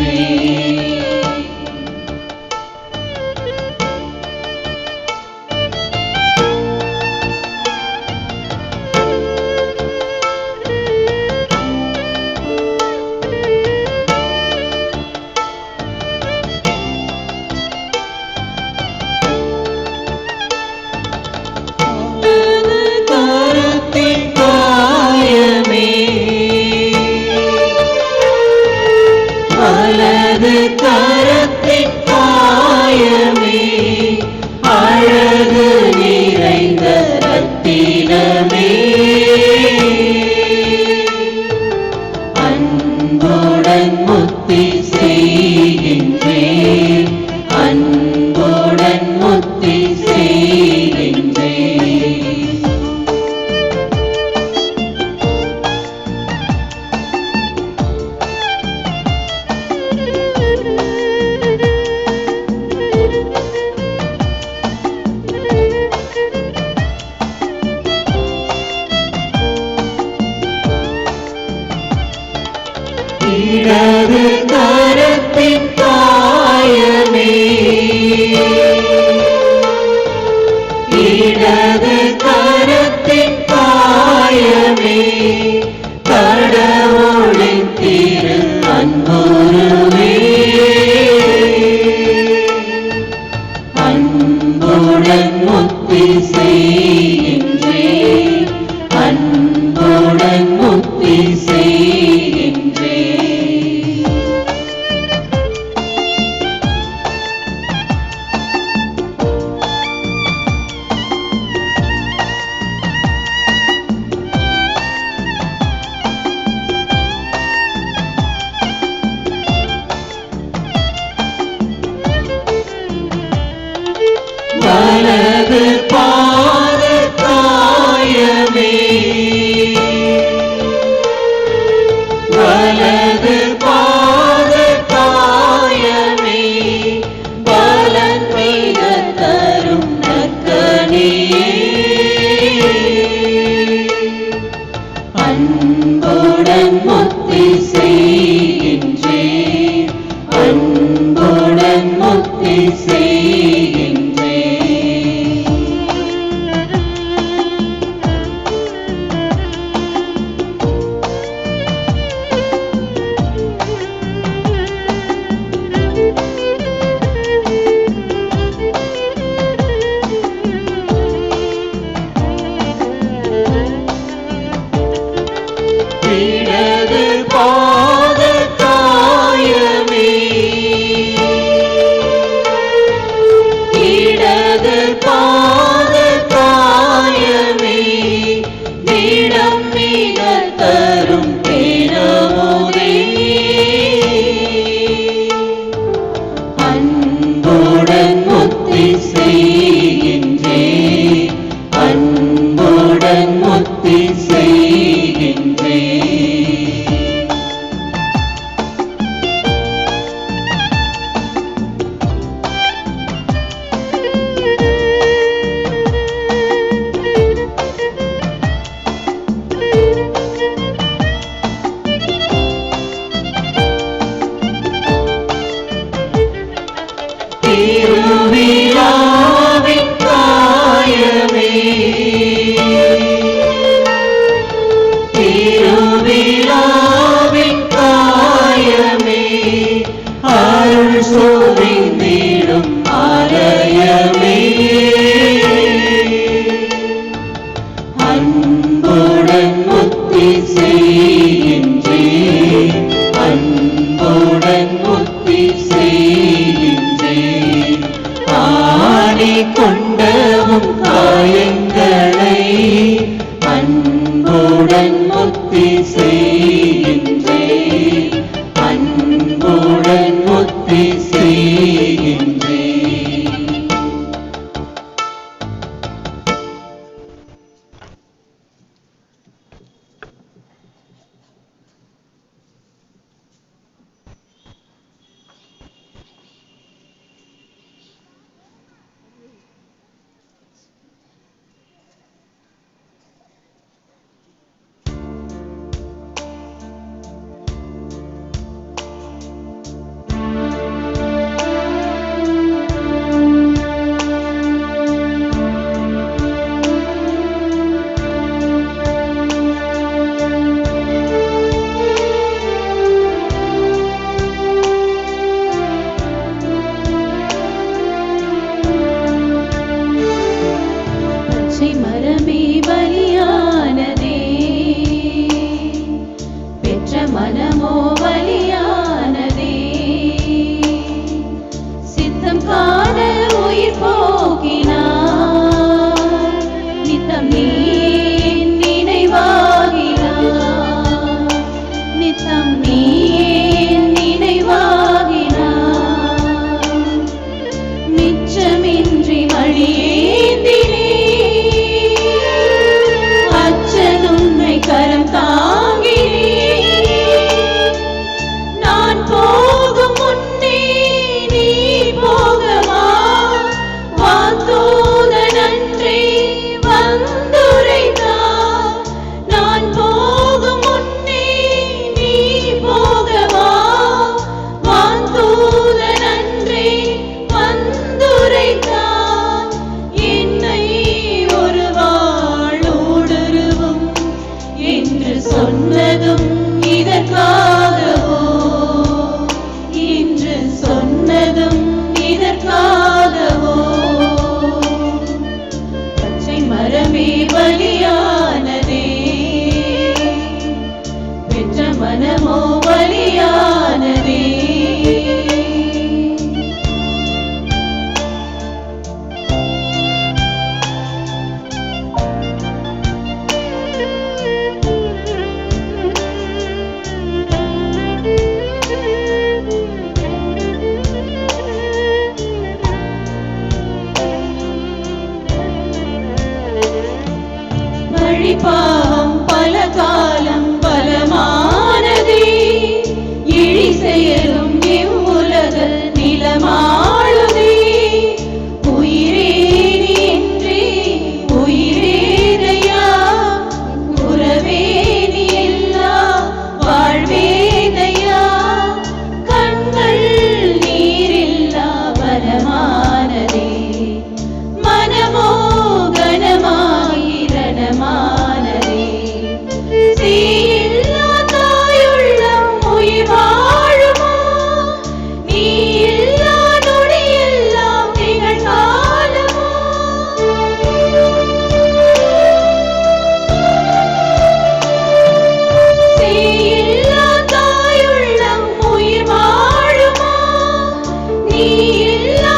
அன்புடன் முத்தி செய்கின்றேன், அன்புடன் முத்தி செய்கின்றேன். திருவிழாவின் காயமே, திருவிழாவின் காயமே, அருள் சோதிந்திடும் ஆலயமே, அன்புடன் முத்தி செய்கின்றேன், அன்புடன் முத்தி செய்கின்றேன். ஆணி கொண்டவும் காயங்களை அன்புடன் முத்தி செய்கின்றேன், அன்புடன் முத்தி செய்கின்றேன். பச்சை மரமே பலியானதே, பெற்ற மனமோ பலியானதே, சித்தம் காண உயிர் போகினார், நித்தம் நீ நினைவாகினார், நித்தம் நீ நினைவாகினார், நிச்சமின்றி வழியேந்தினே, அச்சன் உன்னை கரம் தாங்கினே, நான் போகும் முன்னே நீ போகவா, வான்தூதன் அன்றே வந்துரைத்தார், நான் போகும் முன்னே நீ போகவா, வான்தூதன் அன்றே வந்துரைத்தார், என்னை ஒரு வாழோடுருவும் என்று சொன்னதும் இதற்காகவோ, என்று சொன்னதும் இதற்காகவோ, பச்சை மரமே பலியானதே, பெற்ற மனமோ பலியானதே. வழிபாவம் பல காலம் பலமானதே, இழி செயலும் இவ்வுலக நிலமாளுதே, உயிரே நீ என்றே உயிரேதையா, உறவே நீ எல்லா வாழ்வேதையா, கண்கள் நீரில்லா வனமானதே, மனமோ கனமாயிரணமானதே, தீயில்லா தாயுள்ளம் உயிர் வாழுமா, நீ இல்லா நொடியெல்லாம் நிகழ்காலமா, தீயில்லா தாயுள்ளம் உயிர் வாழுமா, நீ இல்லா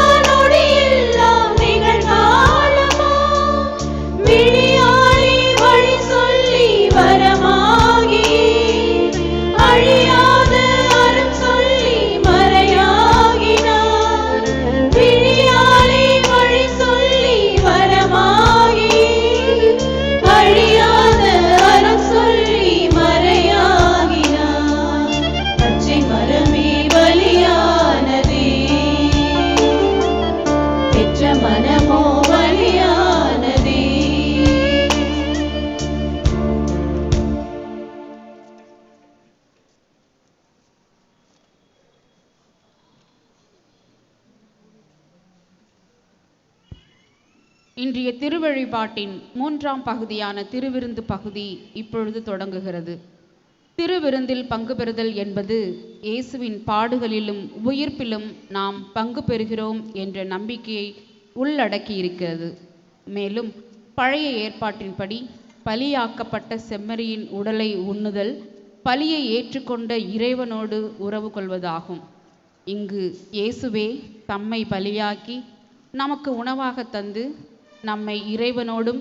இன்றைய திருவழிபாட்டின் 3ஆம் பகுதியான திருவிருந்து பகுதி இப்பொழுது தொடங்குகிறது. திருவிருந்தில் பங்கு பெறுதல் என்பது இயேசுவின் பாடுகளிலும் உயிர்ப்பிலும் நாம் பங்கு பெறுகிறோம் என்ற நம்பிக்கையை உள்ளடக்கி இருக்கிறது. மேலும் பழைய ஏற்பாட்டின்படி பலியாக்கப்பட்ட செம்மறியின் உடலை உண்ணுதல் பலியை ஏற்றுக்கொண்ட இறைவனோடு உறவு கொள்வதாகும். இங்கு இயேசுவே தம்மை பலியாக்கி நமக்கு உணவாக தந்து நம்மை இறைவனோடும்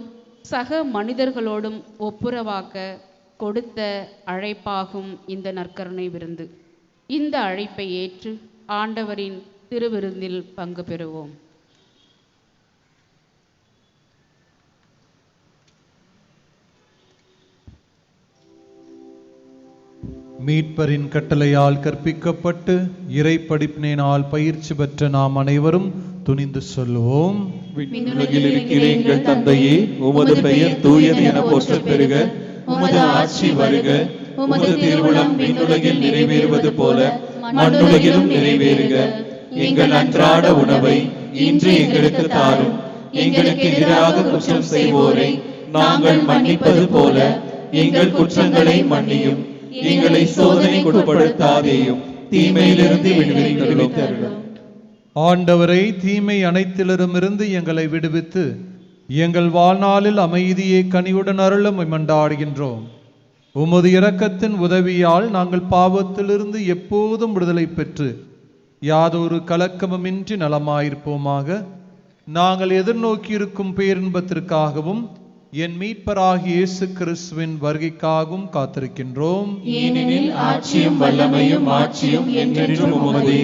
சக மனிதர்களோடும் ஒப்புரவாக்க கொடுத்த அழைப்பாகும் இந்த நற்கருணை விருந்து. இந்த அழைப்பை ஏற்று ஆண்டவரின் திருவிருந்தில் பங்கு பெறுவோம். மீட்பரின் கட்டளையால் கற்பிக்கப்பட்டு இறை படிப்பினால் பயிற்சி பெற்ற நாம் அனைவரும் துணிந்து சொல்லுவோம். விண்ணுலகில் இருக்கிற எங்கள் தந்தையே, உமது பெயர் தூயது என போற்றப் பெறுக. உமது ஆட்சி வருக. உமது திருவுளம் விண்ணுலகில் நிறைவேறுவது போல மண்ணுலகிலும் நிறைவேறுக. எங்கள் அன்றாட உணவை இன்று எங்களுக்கு தாரும். எங்களுக்கு எதிராக குற்றம் செய்வோரை நாங்கள் மன்னிப்பது போல எங்கள் குற்றங்களை மன்னியும். எங்களை சோதனைக்கு உட்படுத்தாதேயும், தீமையிலிருந்து விடுவித்தருளும். ஆண்டவரை, தீமை அனைத்திலிருமிருந்து எங்களை விடுவித்து எங்கள் வாழ்நாளில் அமைதியை கனிவுடன் அருளும் மன்றாடுகின்றோம். உமது இரக்கத்தின் உதவியால் நாங்கள் பாவத்திலிருந்து எப்போதும் விடுதலை பெற்று யாதொரு கலக்கமுமின்றி நலமாயிருப்போமாக. நாங்கள் எதிர்நோக்கியிருக்கும் பேரின்பத்திற்காகவும் என் மீட்பராகிய இயேசு கிறிஸ்துவின் வருகைக்காகவும் காத்திருக்கின்றோம். ஏனெனில் ஆட்சியும் வல்லமையும் ஆட்சியும் என்றென்றும் உமதே.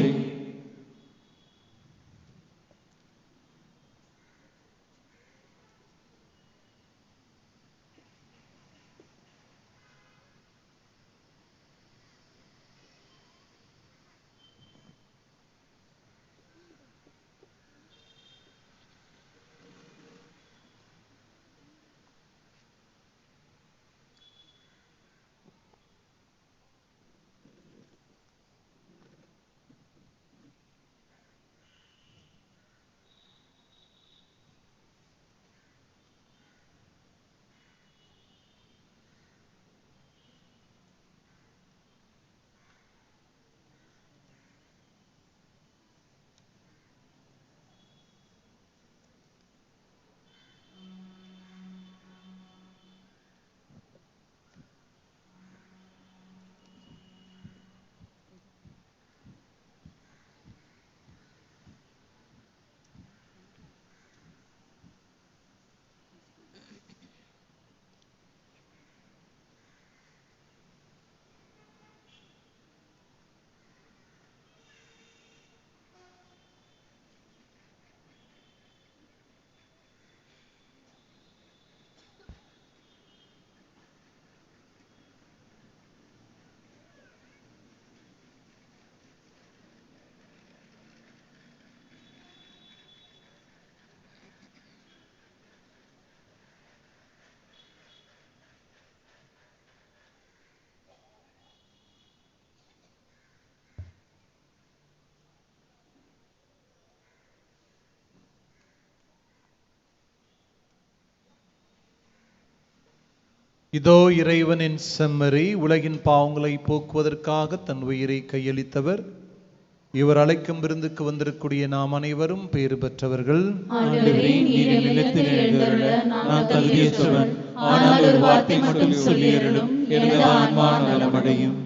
இதோ இறைவனின் செம்மறி, உலகின் பாவங்களை போக்குவதற்காக தன் உயிரை கையளித்தவர். இவர் அழைக்கும் விருந்துக்கு வந்திருக்கூடிய நாம் அனைவரும் பேறு பெற்றவர்கள். நான் தகுதியற்றவன், ஆனால் ஒரு வார்த்தை மட்டும் சொல்லியருளும், எனது ஆன்மா நலமடையும்.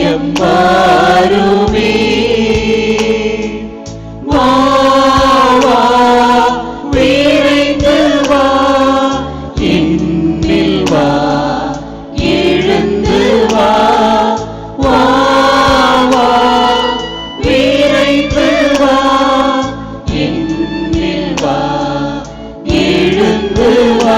இதயம் வாருமே வா வா விரைந்து வா என்னில் வா எழுந்து வா வா வா விரைந்து வா என்னில் வா எழுந்து வா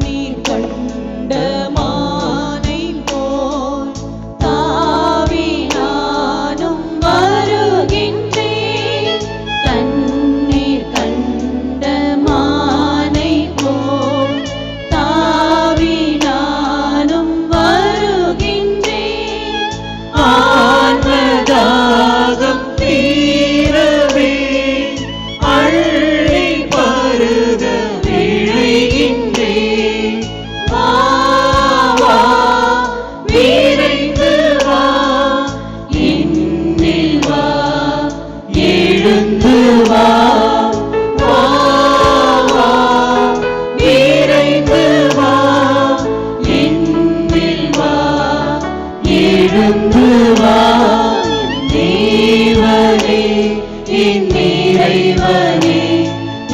நீர் கண்ட மானை போல் தாவி நானும் வருகின்றேன். தண்ணீர் கண்ட மானை போல் தாவி நானும் வருகின்றேன். ஆன்மதாகம் தீரவே அள்ளி பருக விழைகின்றேன். வா வா விரைந்து வா என்னில் வா எழுந்து வா வா வா விரைந்து வா என்னில் வா எழுந்து வா தேவனே என் இறைவனே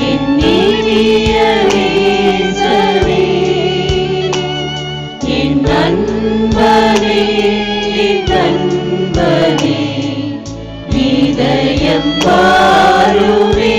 என் இனிய நேசரே என் நண்பனே என் நண்பனே இதயம் வாருமே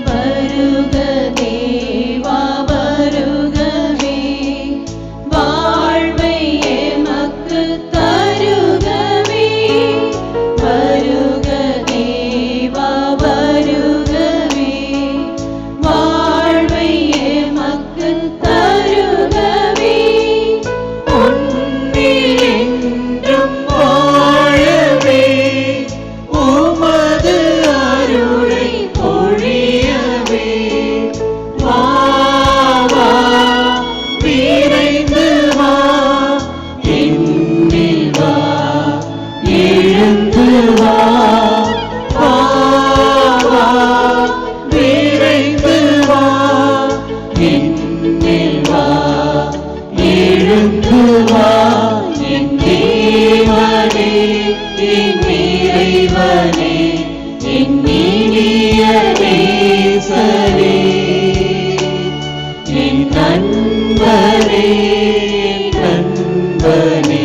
வருக தேவா வருகவே வாழ்வை எமக்கு தருகவே. வருக தேவா வருகவே வாழ்வை எமக்கு தருகவே. உன்னில் என்றும் வாழவே உமது அருளை பொழியவே. வா வா விரைந்து வா என்னில் வா எழுந்து வா வா வா விரைந்து வா என்னில் வா எழுந்து வா என் தேவனே என் இறைவனே என் இனிய நேசரே என் நண்பனே என் நண்பனே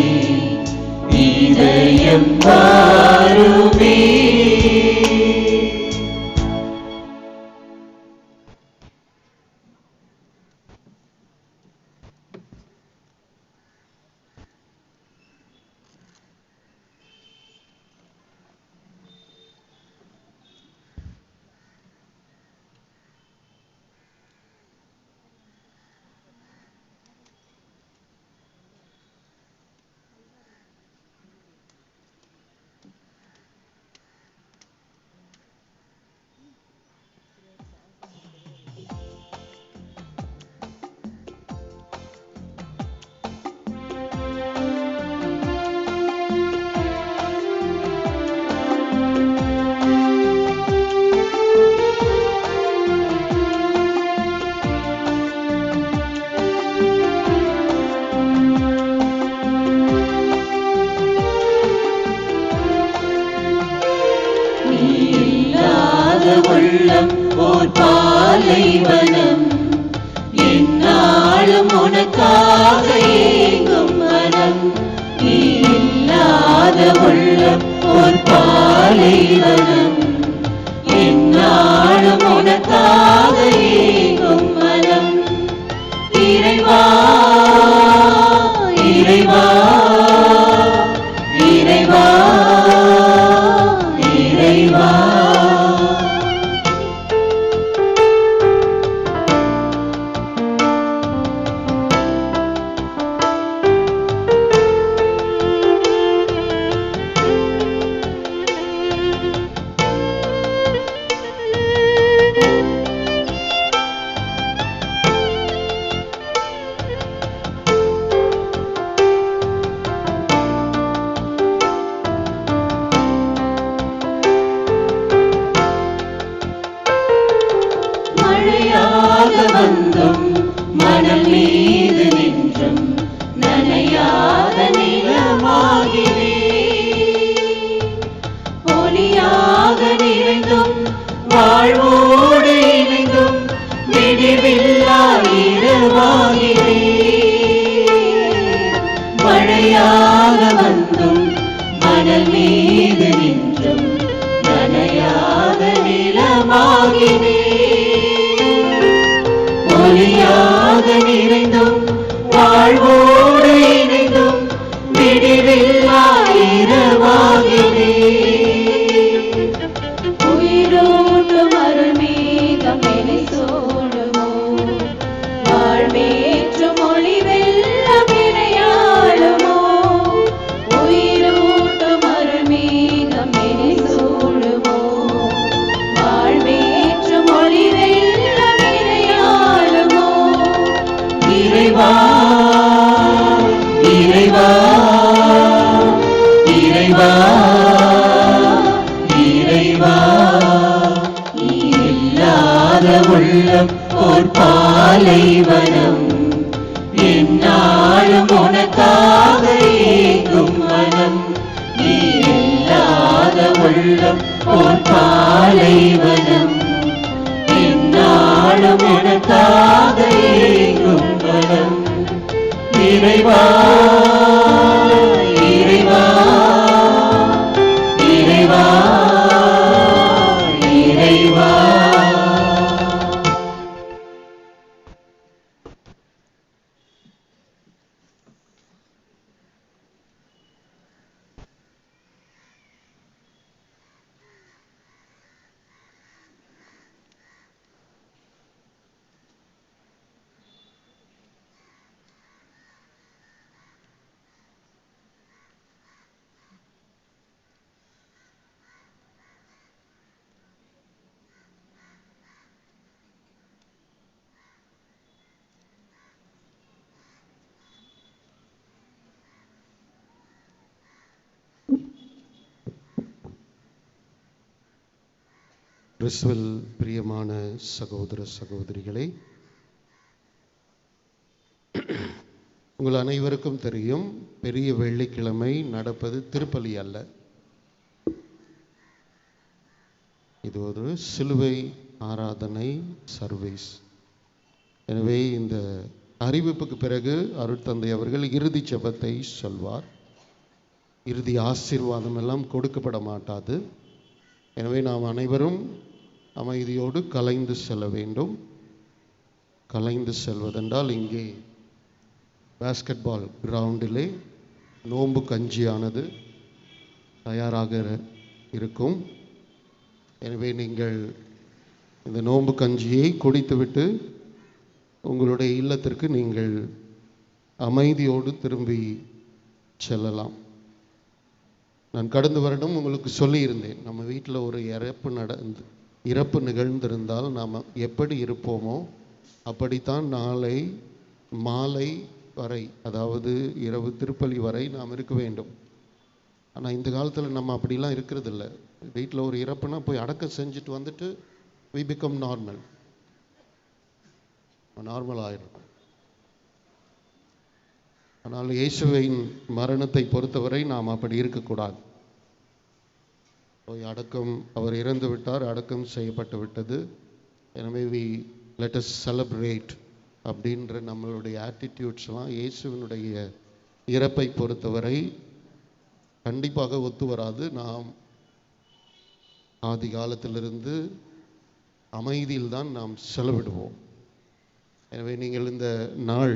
இதயம் வாருமே. உள்ளம் ஓர் பாலைவனம் எந்நாளும் உனக்காக ஏங்கும் மனம். நீ இல்லாத உள்ளம் ஓர் பாலைவனம் எந்நாளும் உனக்காக ஏங்கும் மனம். இறைவா இறைவா இறைவா மீது நின்றும் நனையாத நிலமாகிறே. ஒளியாக நிறைந்தும் வாழ்வோடு இணைந்தும் விடிவில்லா இரவாகிறே. மழையாக வந்தும் மணல் மீது நின்றும் நனையாத நிலமாகிறே. ஒளியாக நிறைந்தும் வாழ்வோடு இணைந்தும் விடிவில்லா இரவாகிறே. உயிரோட்டும் அருள்மேகம் என்னை சூழுமோ, வாழ்வேற்றும் ஒளி வெள்ளம் இணையாளுமோ. உயிரோட்டும் அருள்மேகம் என்னை சூழுமோ, வாழ்வேற்றும் ஒளி வெள்ளம் இணையாளுமோ. இறைவா இறைவா இறைவா இறைவா, இல்லாத உள்ளம் ஓர் பாலைவனம், என்னாலும் உனக்காக ஏங்கும் மனம். இல்லாத உள்ளம் ஓர் பாலைவனம், என்னாலும் உனக்காக ஏங்கும் மனம். இறைவா இறைவா இறைவா இறைவா. கிறிஸ்துவில் பிரியமான சகோதர சகோதரிகளே, உங்கள் அனைவருக்கும் தெரியும், பெரிய வெள்ளிக்கிழமை நடப்பது திருப்பலி அல்ல. இது ஒரு சிலுவை ஆராதனை சர்வீஸ். எனவே இந்த அறிவிப்புக்கு பிறகு அருட்தந்தை அவர்கள் இறுதி ஜெபத்தை சொல்வார். இறுதி ஆசீர்வாதம் எல்லாம் கொடுக்கப்பட மாட்டாது. எனவே நாம் அனைவரும் அமைதியோடு கலைந்து செல்ல வேண்டும். கலைந்து செல்வதென்றால் இங்கே பாஸ்கெட் பால் கிரவுண்டிலே நோன்பு கஞ்சியானது தயாராக இருக்கும். எனவே நீங்கள் இந்த நோன்பு கஞ்சியை குடித்துவிட்டு உங்களுடைய இல்லத்திற்கு நீங்கள் அமைதியோடு திரும்பி செல்லலாம். நான் கடந்த வருடம் உங்களுக்கு சொல்லியிருந்தேன், நம்ம வீட்டில் ஒரு இறப்பு நிகழ்ந்திருந்தால் நாம் எப்படி இருப்போமோ அப்படித்தான் நாளை மாலை வரை, அதாவது இரவு திருப்பலி வரை நாம் இருக்க வேண்டும். ஆனால் இந்த காலத்தில் நம்ம அப்படிலாம் இருக்கிறதில்ல. வீட்டில் ஒரு இறப்புனா போய் அடக்கம் செஞ்சுட்டு வந்துட்டு we become நார்மல் ஆயிடும். ஆனால் இயேசுவின் மரணத்தை பொறுத்தவரை நாம் அப்படி இருக்கக்கூடாது. போய் அடக்கம், அவர் இறந்து விட்டார், அடக்கம் செய்யப்பட்டு விட்டது, எனவே let us celebrate அப்படின்ற நம்மளுடைய ஆட்டிடியூட்ஸ்லாம் இயேசுவினுடைய இறப்பை பொறுத்தவரை கண்டிப்பாக ஒத்து வராது. நாம் ஆதி காலத்திலிருந்து அமைதியில் தான் நாம் செலவிடுவோம். எனவே நீங்கள் இந்த நாள்,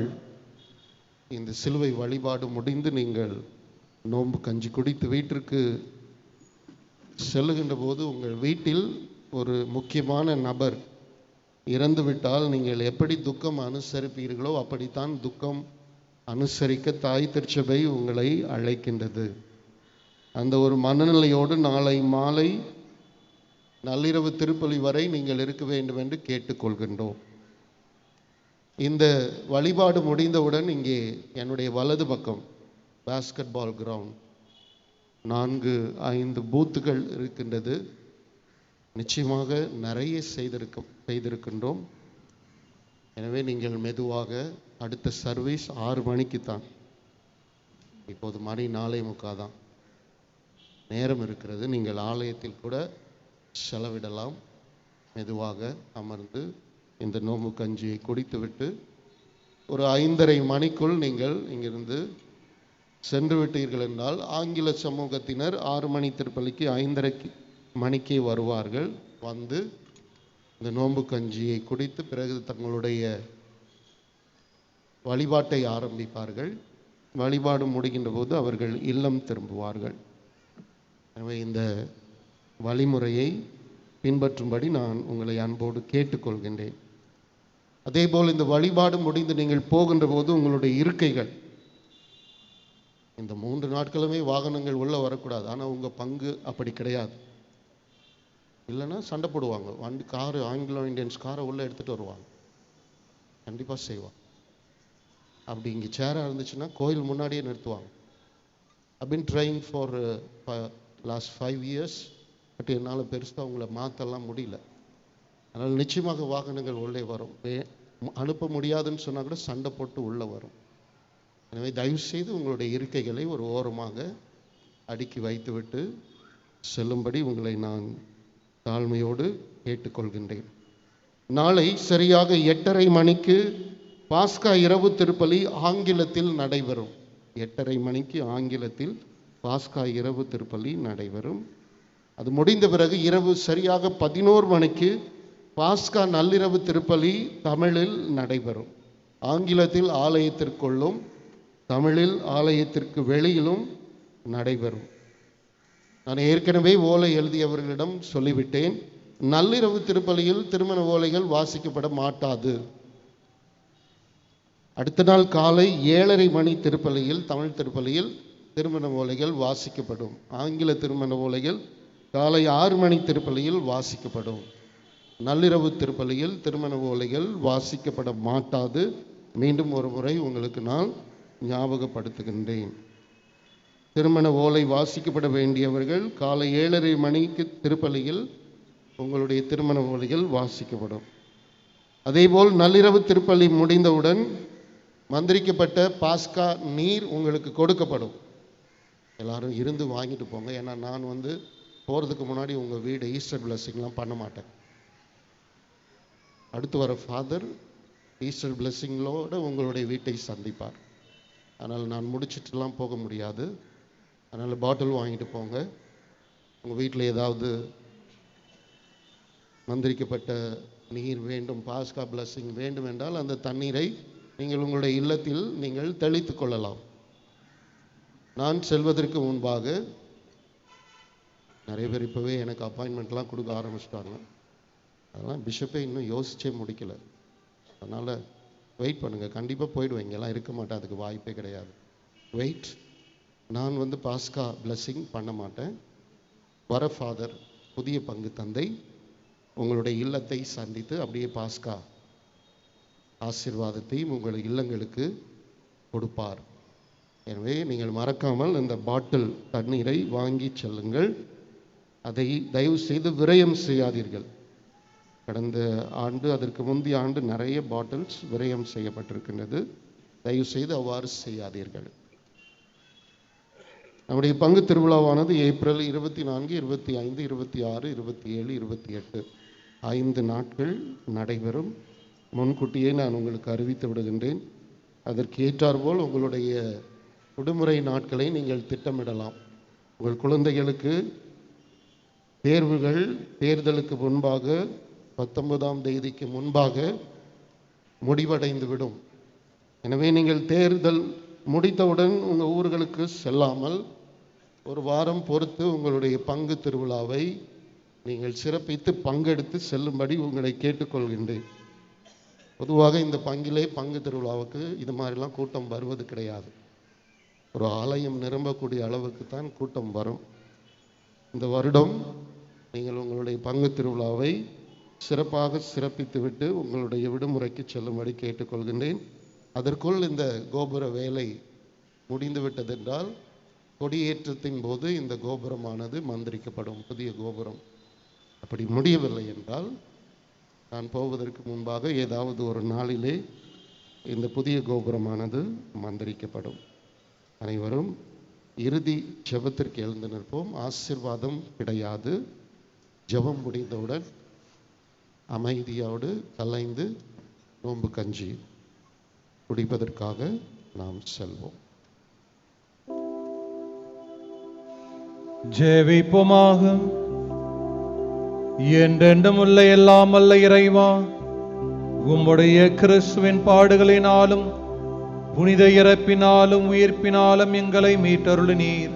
இந்த சிலுவை வழிபாடு முடிந்து நீங்கள் நோன்பு கஞ்சி குடித்து வீட்டிற்கு செல்லுகின்ற போது உங்கள் வீட்டில் ஒரு முக்கியமான நபர் இறந்துவிட்டால் நீங்கள் எப்படி துக்கம் அனுசரிப்பீர்களோ அப்படித்தான் துக்கம் அனுசரிக்க தாய் திருச்சபை உங்களை அழைக்கின்றது. அந்த ஒரு மனநிலையோடு நாளை மாலை நள்ளிரவு திருப்பலி வரை நீங்கள் இருக்க வேண்டும் என்று கேட்டுக்கொள்கின்றோம். இந்த வழிபாடு முடிந்தவுடன் இங்கே என்னுடைய வலது பக்கம் பாஸ்கெட் பால் கிரவுண்ட் 4-5 பூத்துகள் இருக்கின்றது. நிச்சயமாக நிறைய செய்திருக்கின்றோம். எனவே நீங்கள் மெதுவாக அடுத்த சர்வீஸ் 6 மணிக்கு தான். இப்போது மணி 4:45 தான். நேரம் இருக்கிறது. நீங்கள் ஆலயத்தில் கூட செலவிடலாம். மெதுவாக அமர்ந்து இந்த நோம்பு கஞ்சியை குடித்துவிட்டு ஒரு 5:30 மணிக்குள் நீங்கள் இங்கிருந்து சென்று விட்டீர்கள் என்றால் ஆங்கில சமூகத்தினர் 6 மணி திருப்பலிக்கு 5:30 மணிக்கே வருவார்கள். வந்து இந்த நோன்பு கஞ்சியை குடித்து பிறகு தங்களுடைய வழிபாட்டை ஆரம்பிப்பார்கள். வழிபாடு முடிகின்ற போது அவர்கள் இல்லம் திரும்புவார்கள். எனவே இந்த வழிமுறையை பின்பற்றும்படி நான் உங்களை அன்போடு கேட்டுக்கொள்கின்றேன். அதேபோல் இந்த வழிபாடு முடிந்து நீங்கள் போகின்ற போது உங்களுடைய இருக்கைகள், இந்த 3 நாட்களுமே வாகனங்கள் உள்ள வரக்கூடாது. ஆனால் உங்கள் பங்கு அப்படி கிடையாது. இல்லைன்னா சண்டை போடுவாங்க. வண்டி காரு, ஆங்கிலோ இந்தியன்ஸ் காரை உள்ளே எடுத்துகிட்டு வருவாங்க. கண்டிப்பாக செய்வாங்க. அப்படி இங்கே சேராக இருந்துச்சுன்னா கோயில் முன்னாடியே நிறுத்துவாங்க. I've been trying for last 5 years. But என்னால் பெருசாக அவங்கள மாற்றலாம் முடியல. அதனால் நிச்சயமாக வாகனங்கள் உள்ளே வரும். அனுப்ப முடியாதுன்னு சொன்னால் கூட சண்டை போட்டு உள்ளே வரும். எனவே தயவுசெய்து உங்களுடைய இருக்கைகளை ஒரு ஓரமாக அடுக்கி வைத்துவிட்டு செல்லும்படி உங்களை நான் தாழ்மையோடு கேட்டுக்கொள்கின்றேன். நாளை சரியாக 8:30 மணிக்கு பாஸ்கா இரவு திருப்பலி ஆங்கிலத்தில் நடைபெறும். 8:30 மணிக்கு ஆங்கிலத்தில் பாஸ்கா இரவு திருப்பலி நடைபெறும். அது முடிந்த பிறகு இரவு சரியாக 11 மணிக்கு பாஸ்கா நள்ளிரவு திருப்பலி தமிழில் நடைபெறும். ஆங்கிலத்தில் ஆலயத்திற்குள்ளும் தமிழில் ஆலயத்திற்கு வெளியிலும் நடைபெறும். நான் ஏற்கனவே ஓலை எழுதியவர்களிடம் சொல்லிவிட்டேன். நள்ளிரவு திருப்பலியில் திருமண ஓலைகள் வாசிக்கப்பட மாட்டாது. அடுத்த நாள் காலை 7:30 மணி திருப்பலியில், தமிழ் திருப்பலியில் திருமண ஓலைகள் வாசிக்கப்படும். ஆங்கில திருமண ஓலைகள் காலை 6 மணி திருப்பலியில் வாசிக்கப்படும். நள்ளிரவு திருப்பலியில் திருமண ஓலைகள் வாசிக்கப்பட மாட்டாது. மீண்டும் ஒரு முறை உங்களுக்கு நான் ஞாபகப்படுத்துகின்றேன். திருமண ஓலை வாசிக்கப்பட வேண்டியவர்கள் காலை 7:30 மணிக்கு திருப்பலியில் உங்களுடைய திருமண ஓலைகள் வாசிக்கப்படும். அதேபோல் நள்ளிரவு திருப்பலி முடிந்தவுடன் மந்திரிக்கப்பட்ட பாஸ்கா நீர் உங்களுக்கு கொடுக்கப்படும். எல்லாரும் இருந்து வாங்கிட்டு போங்க. ஏன்னா நான் போகிறதுக்கு முன்னாடி உங்கள் வீடு ஈஸ்டர் பிளஸ்ஸிங்லாம் பண்ண மாட்டேன். அடுத்து வர ஃபாதர் ஈஸ்டர் பிளஸ்ஸிங்களோடு உங்களுடைய வீட்டை சந்திப்பார். அதனால் நான் முடிச்சிட்டுலாம் போக முடியாது. அதனால் பாட்டில் வாங்கிட்டு போங்க. உங்கள் வீட்டில் ஏதாவது மந்திரிக்கப்பட்ட நீர் வேண்டும், பாஸ்கா பிளஸ்ஸிங் வேண்டும் என்றால் அந்த தண்ணீரை நீங்கள் உங்களுடைய இல்லத்தில் நீங்கள் தெளித்து கொள்ளலாம். நான் செல்வதற்கு முன்பாக நிறைய பேர் இப்போவே எனக்கு அப்பாயின்மெண்ட்லாம் கொடுக்க ஆரம்பிச்சிட்டாங்க. அதெல்லாம் பிஷப்பே இன்னும் யோசிச்சே முடிக்கலை. அதனால் வெயிட் பண்ணுங்கள். கண்டிப்பாக போயிடுவேன். இங்கெல்லாம் இருக்க மாட்டேன், அதுக்கு வாய்ப்பே கிடையாது. வெயிட். நான் பாஸ்கா பிளஸ்ஸிங் பண்ண மாட்டேன். வர ஃபாதர், புதிய பங்கு தந்தை உங்களுடைய இல்லத்தை சந்தித்து அப்படியே பாஸ்கா ஆசீர்வாதத்தையும் உங்கள் இல்லங்களுக்கு கொடுப்பார். எனவே நீங்கள் மறக்காமல் இந்த பாட்டில் தண்ணீரை வாங்கி செல்லுங்கள். அதை தயவு செய்து விரயம் செய்யாதீர்கள். கடந்த ஆண்டு, அதற்கு முந்தைய ஆண்டு நிறைய பாட்டில்ஸ் விரயம் செய்யப்பட்டிருக்கின்றது. தயவு செய்து அவ்வாறு செய்யாதீர்கள். நம்முடைய பங்கு திருவிழாவானது ஏப்ரல் 24, 25, 26, 27, 28 5 நாட்கள் நடைபெறும். முன்கூட்டியே நான் உங்களுக்கு அறிவித்து விடுகின்றேன். அதற்கு ஏற்றாற்போல் உங்களுடைய விடுமுறை நாட்களை நீங்கள் திட்டமிடலாம். உங்கள் குழந்தைகளுக்கு தேர்வுகள் தேர்தலுக்கு முன்பாக 19ஆம் தேதிக்கு முன்பாக முடிவடைந்து விடும். எனவே நீங்கள் தேர்தல் முடித்தவுடன் உங்கள் ஊர்களுக்கு செல்லாமல் ஒரு வாரம் பொறுத்து உங்களுடைய பங்கு திருவிழாவை நீங்கள் சிறப்பித்து பங்கெடுத்து செல்லும்படி உங்களை கேட்டுக்கொள்கின்றேன். பொதுவாக இந்த பங்கு திருவிழாவுக்கு இது மாதிரிலாம் கூட்டம் வருவது கிடையாது. ஒரு ஆலயம் நிரம்பக்கூடிய அளவுக்கு தான் கூட்டம் வரும். இந்த வருடம் நீங்கள் உங்களுடைய பங்கு திருவிழாவை சிறப்பாக சிறப்பித்துவிட்டு உங்களுடைய விடுமுறைக்கு செல்லும்படி கேட்டுக்கொள்கின்றேன். அதற்குள் இந்த கோபுர வேலை முடிந்துவிட்டதென்றால் கொடியேற்றத்தின் போது இந்த கோபுரமானது மந்திரிக்கப்படும், புதிய கோபுரம். அப்படி முடியவில்லை என்றால் நான் போவதற்கு முன்பாக ஏதாவது ஒரு நாளிலே இந்த புதிய கோபுரமானது மந்திரிக்கப்படும். அனைவரும் இறுதி ஜெபத்திற்கு எழுந்து நிற்போம். ஆசீர்வாதம் கிடையாது. ஜெபம் முடிந்தவுடன் அமைதியோடு கலைந்து நோன்பு கஞ்சி குடிப்பதற்காக நாம் செல்வோம். ஜெபிப்போமாக. என்றென்றும் உள்ள எல்லாம் வல்ல இறைவா, உம்முடைய கிறிஸ்துவின் பாடுகளினாலும் புனித இறப்பினாலும் உயிர்ப்பினாலும் எங்களை மீட்டருளினீர்.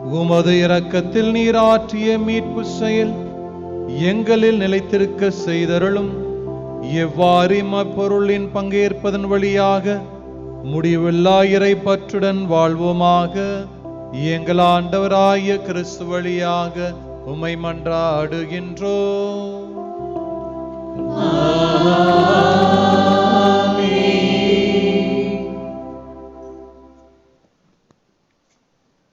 உமது இரக்கத்தில் நீர் ஆற்றிய மீட்பு செயல் எங்களில் நிலைத்திருக்க செய்தருளும். எவ்வாறு இப்பொருளின் பங்கேற்பதன் வழியாக முடிவில்லா இறை பற்றுடன் வாழ்வோமாக. எங்கள் ஆண்டவராய கிறிஸ்து வழியாக உம்மை மன்றாடுகின்றோம்.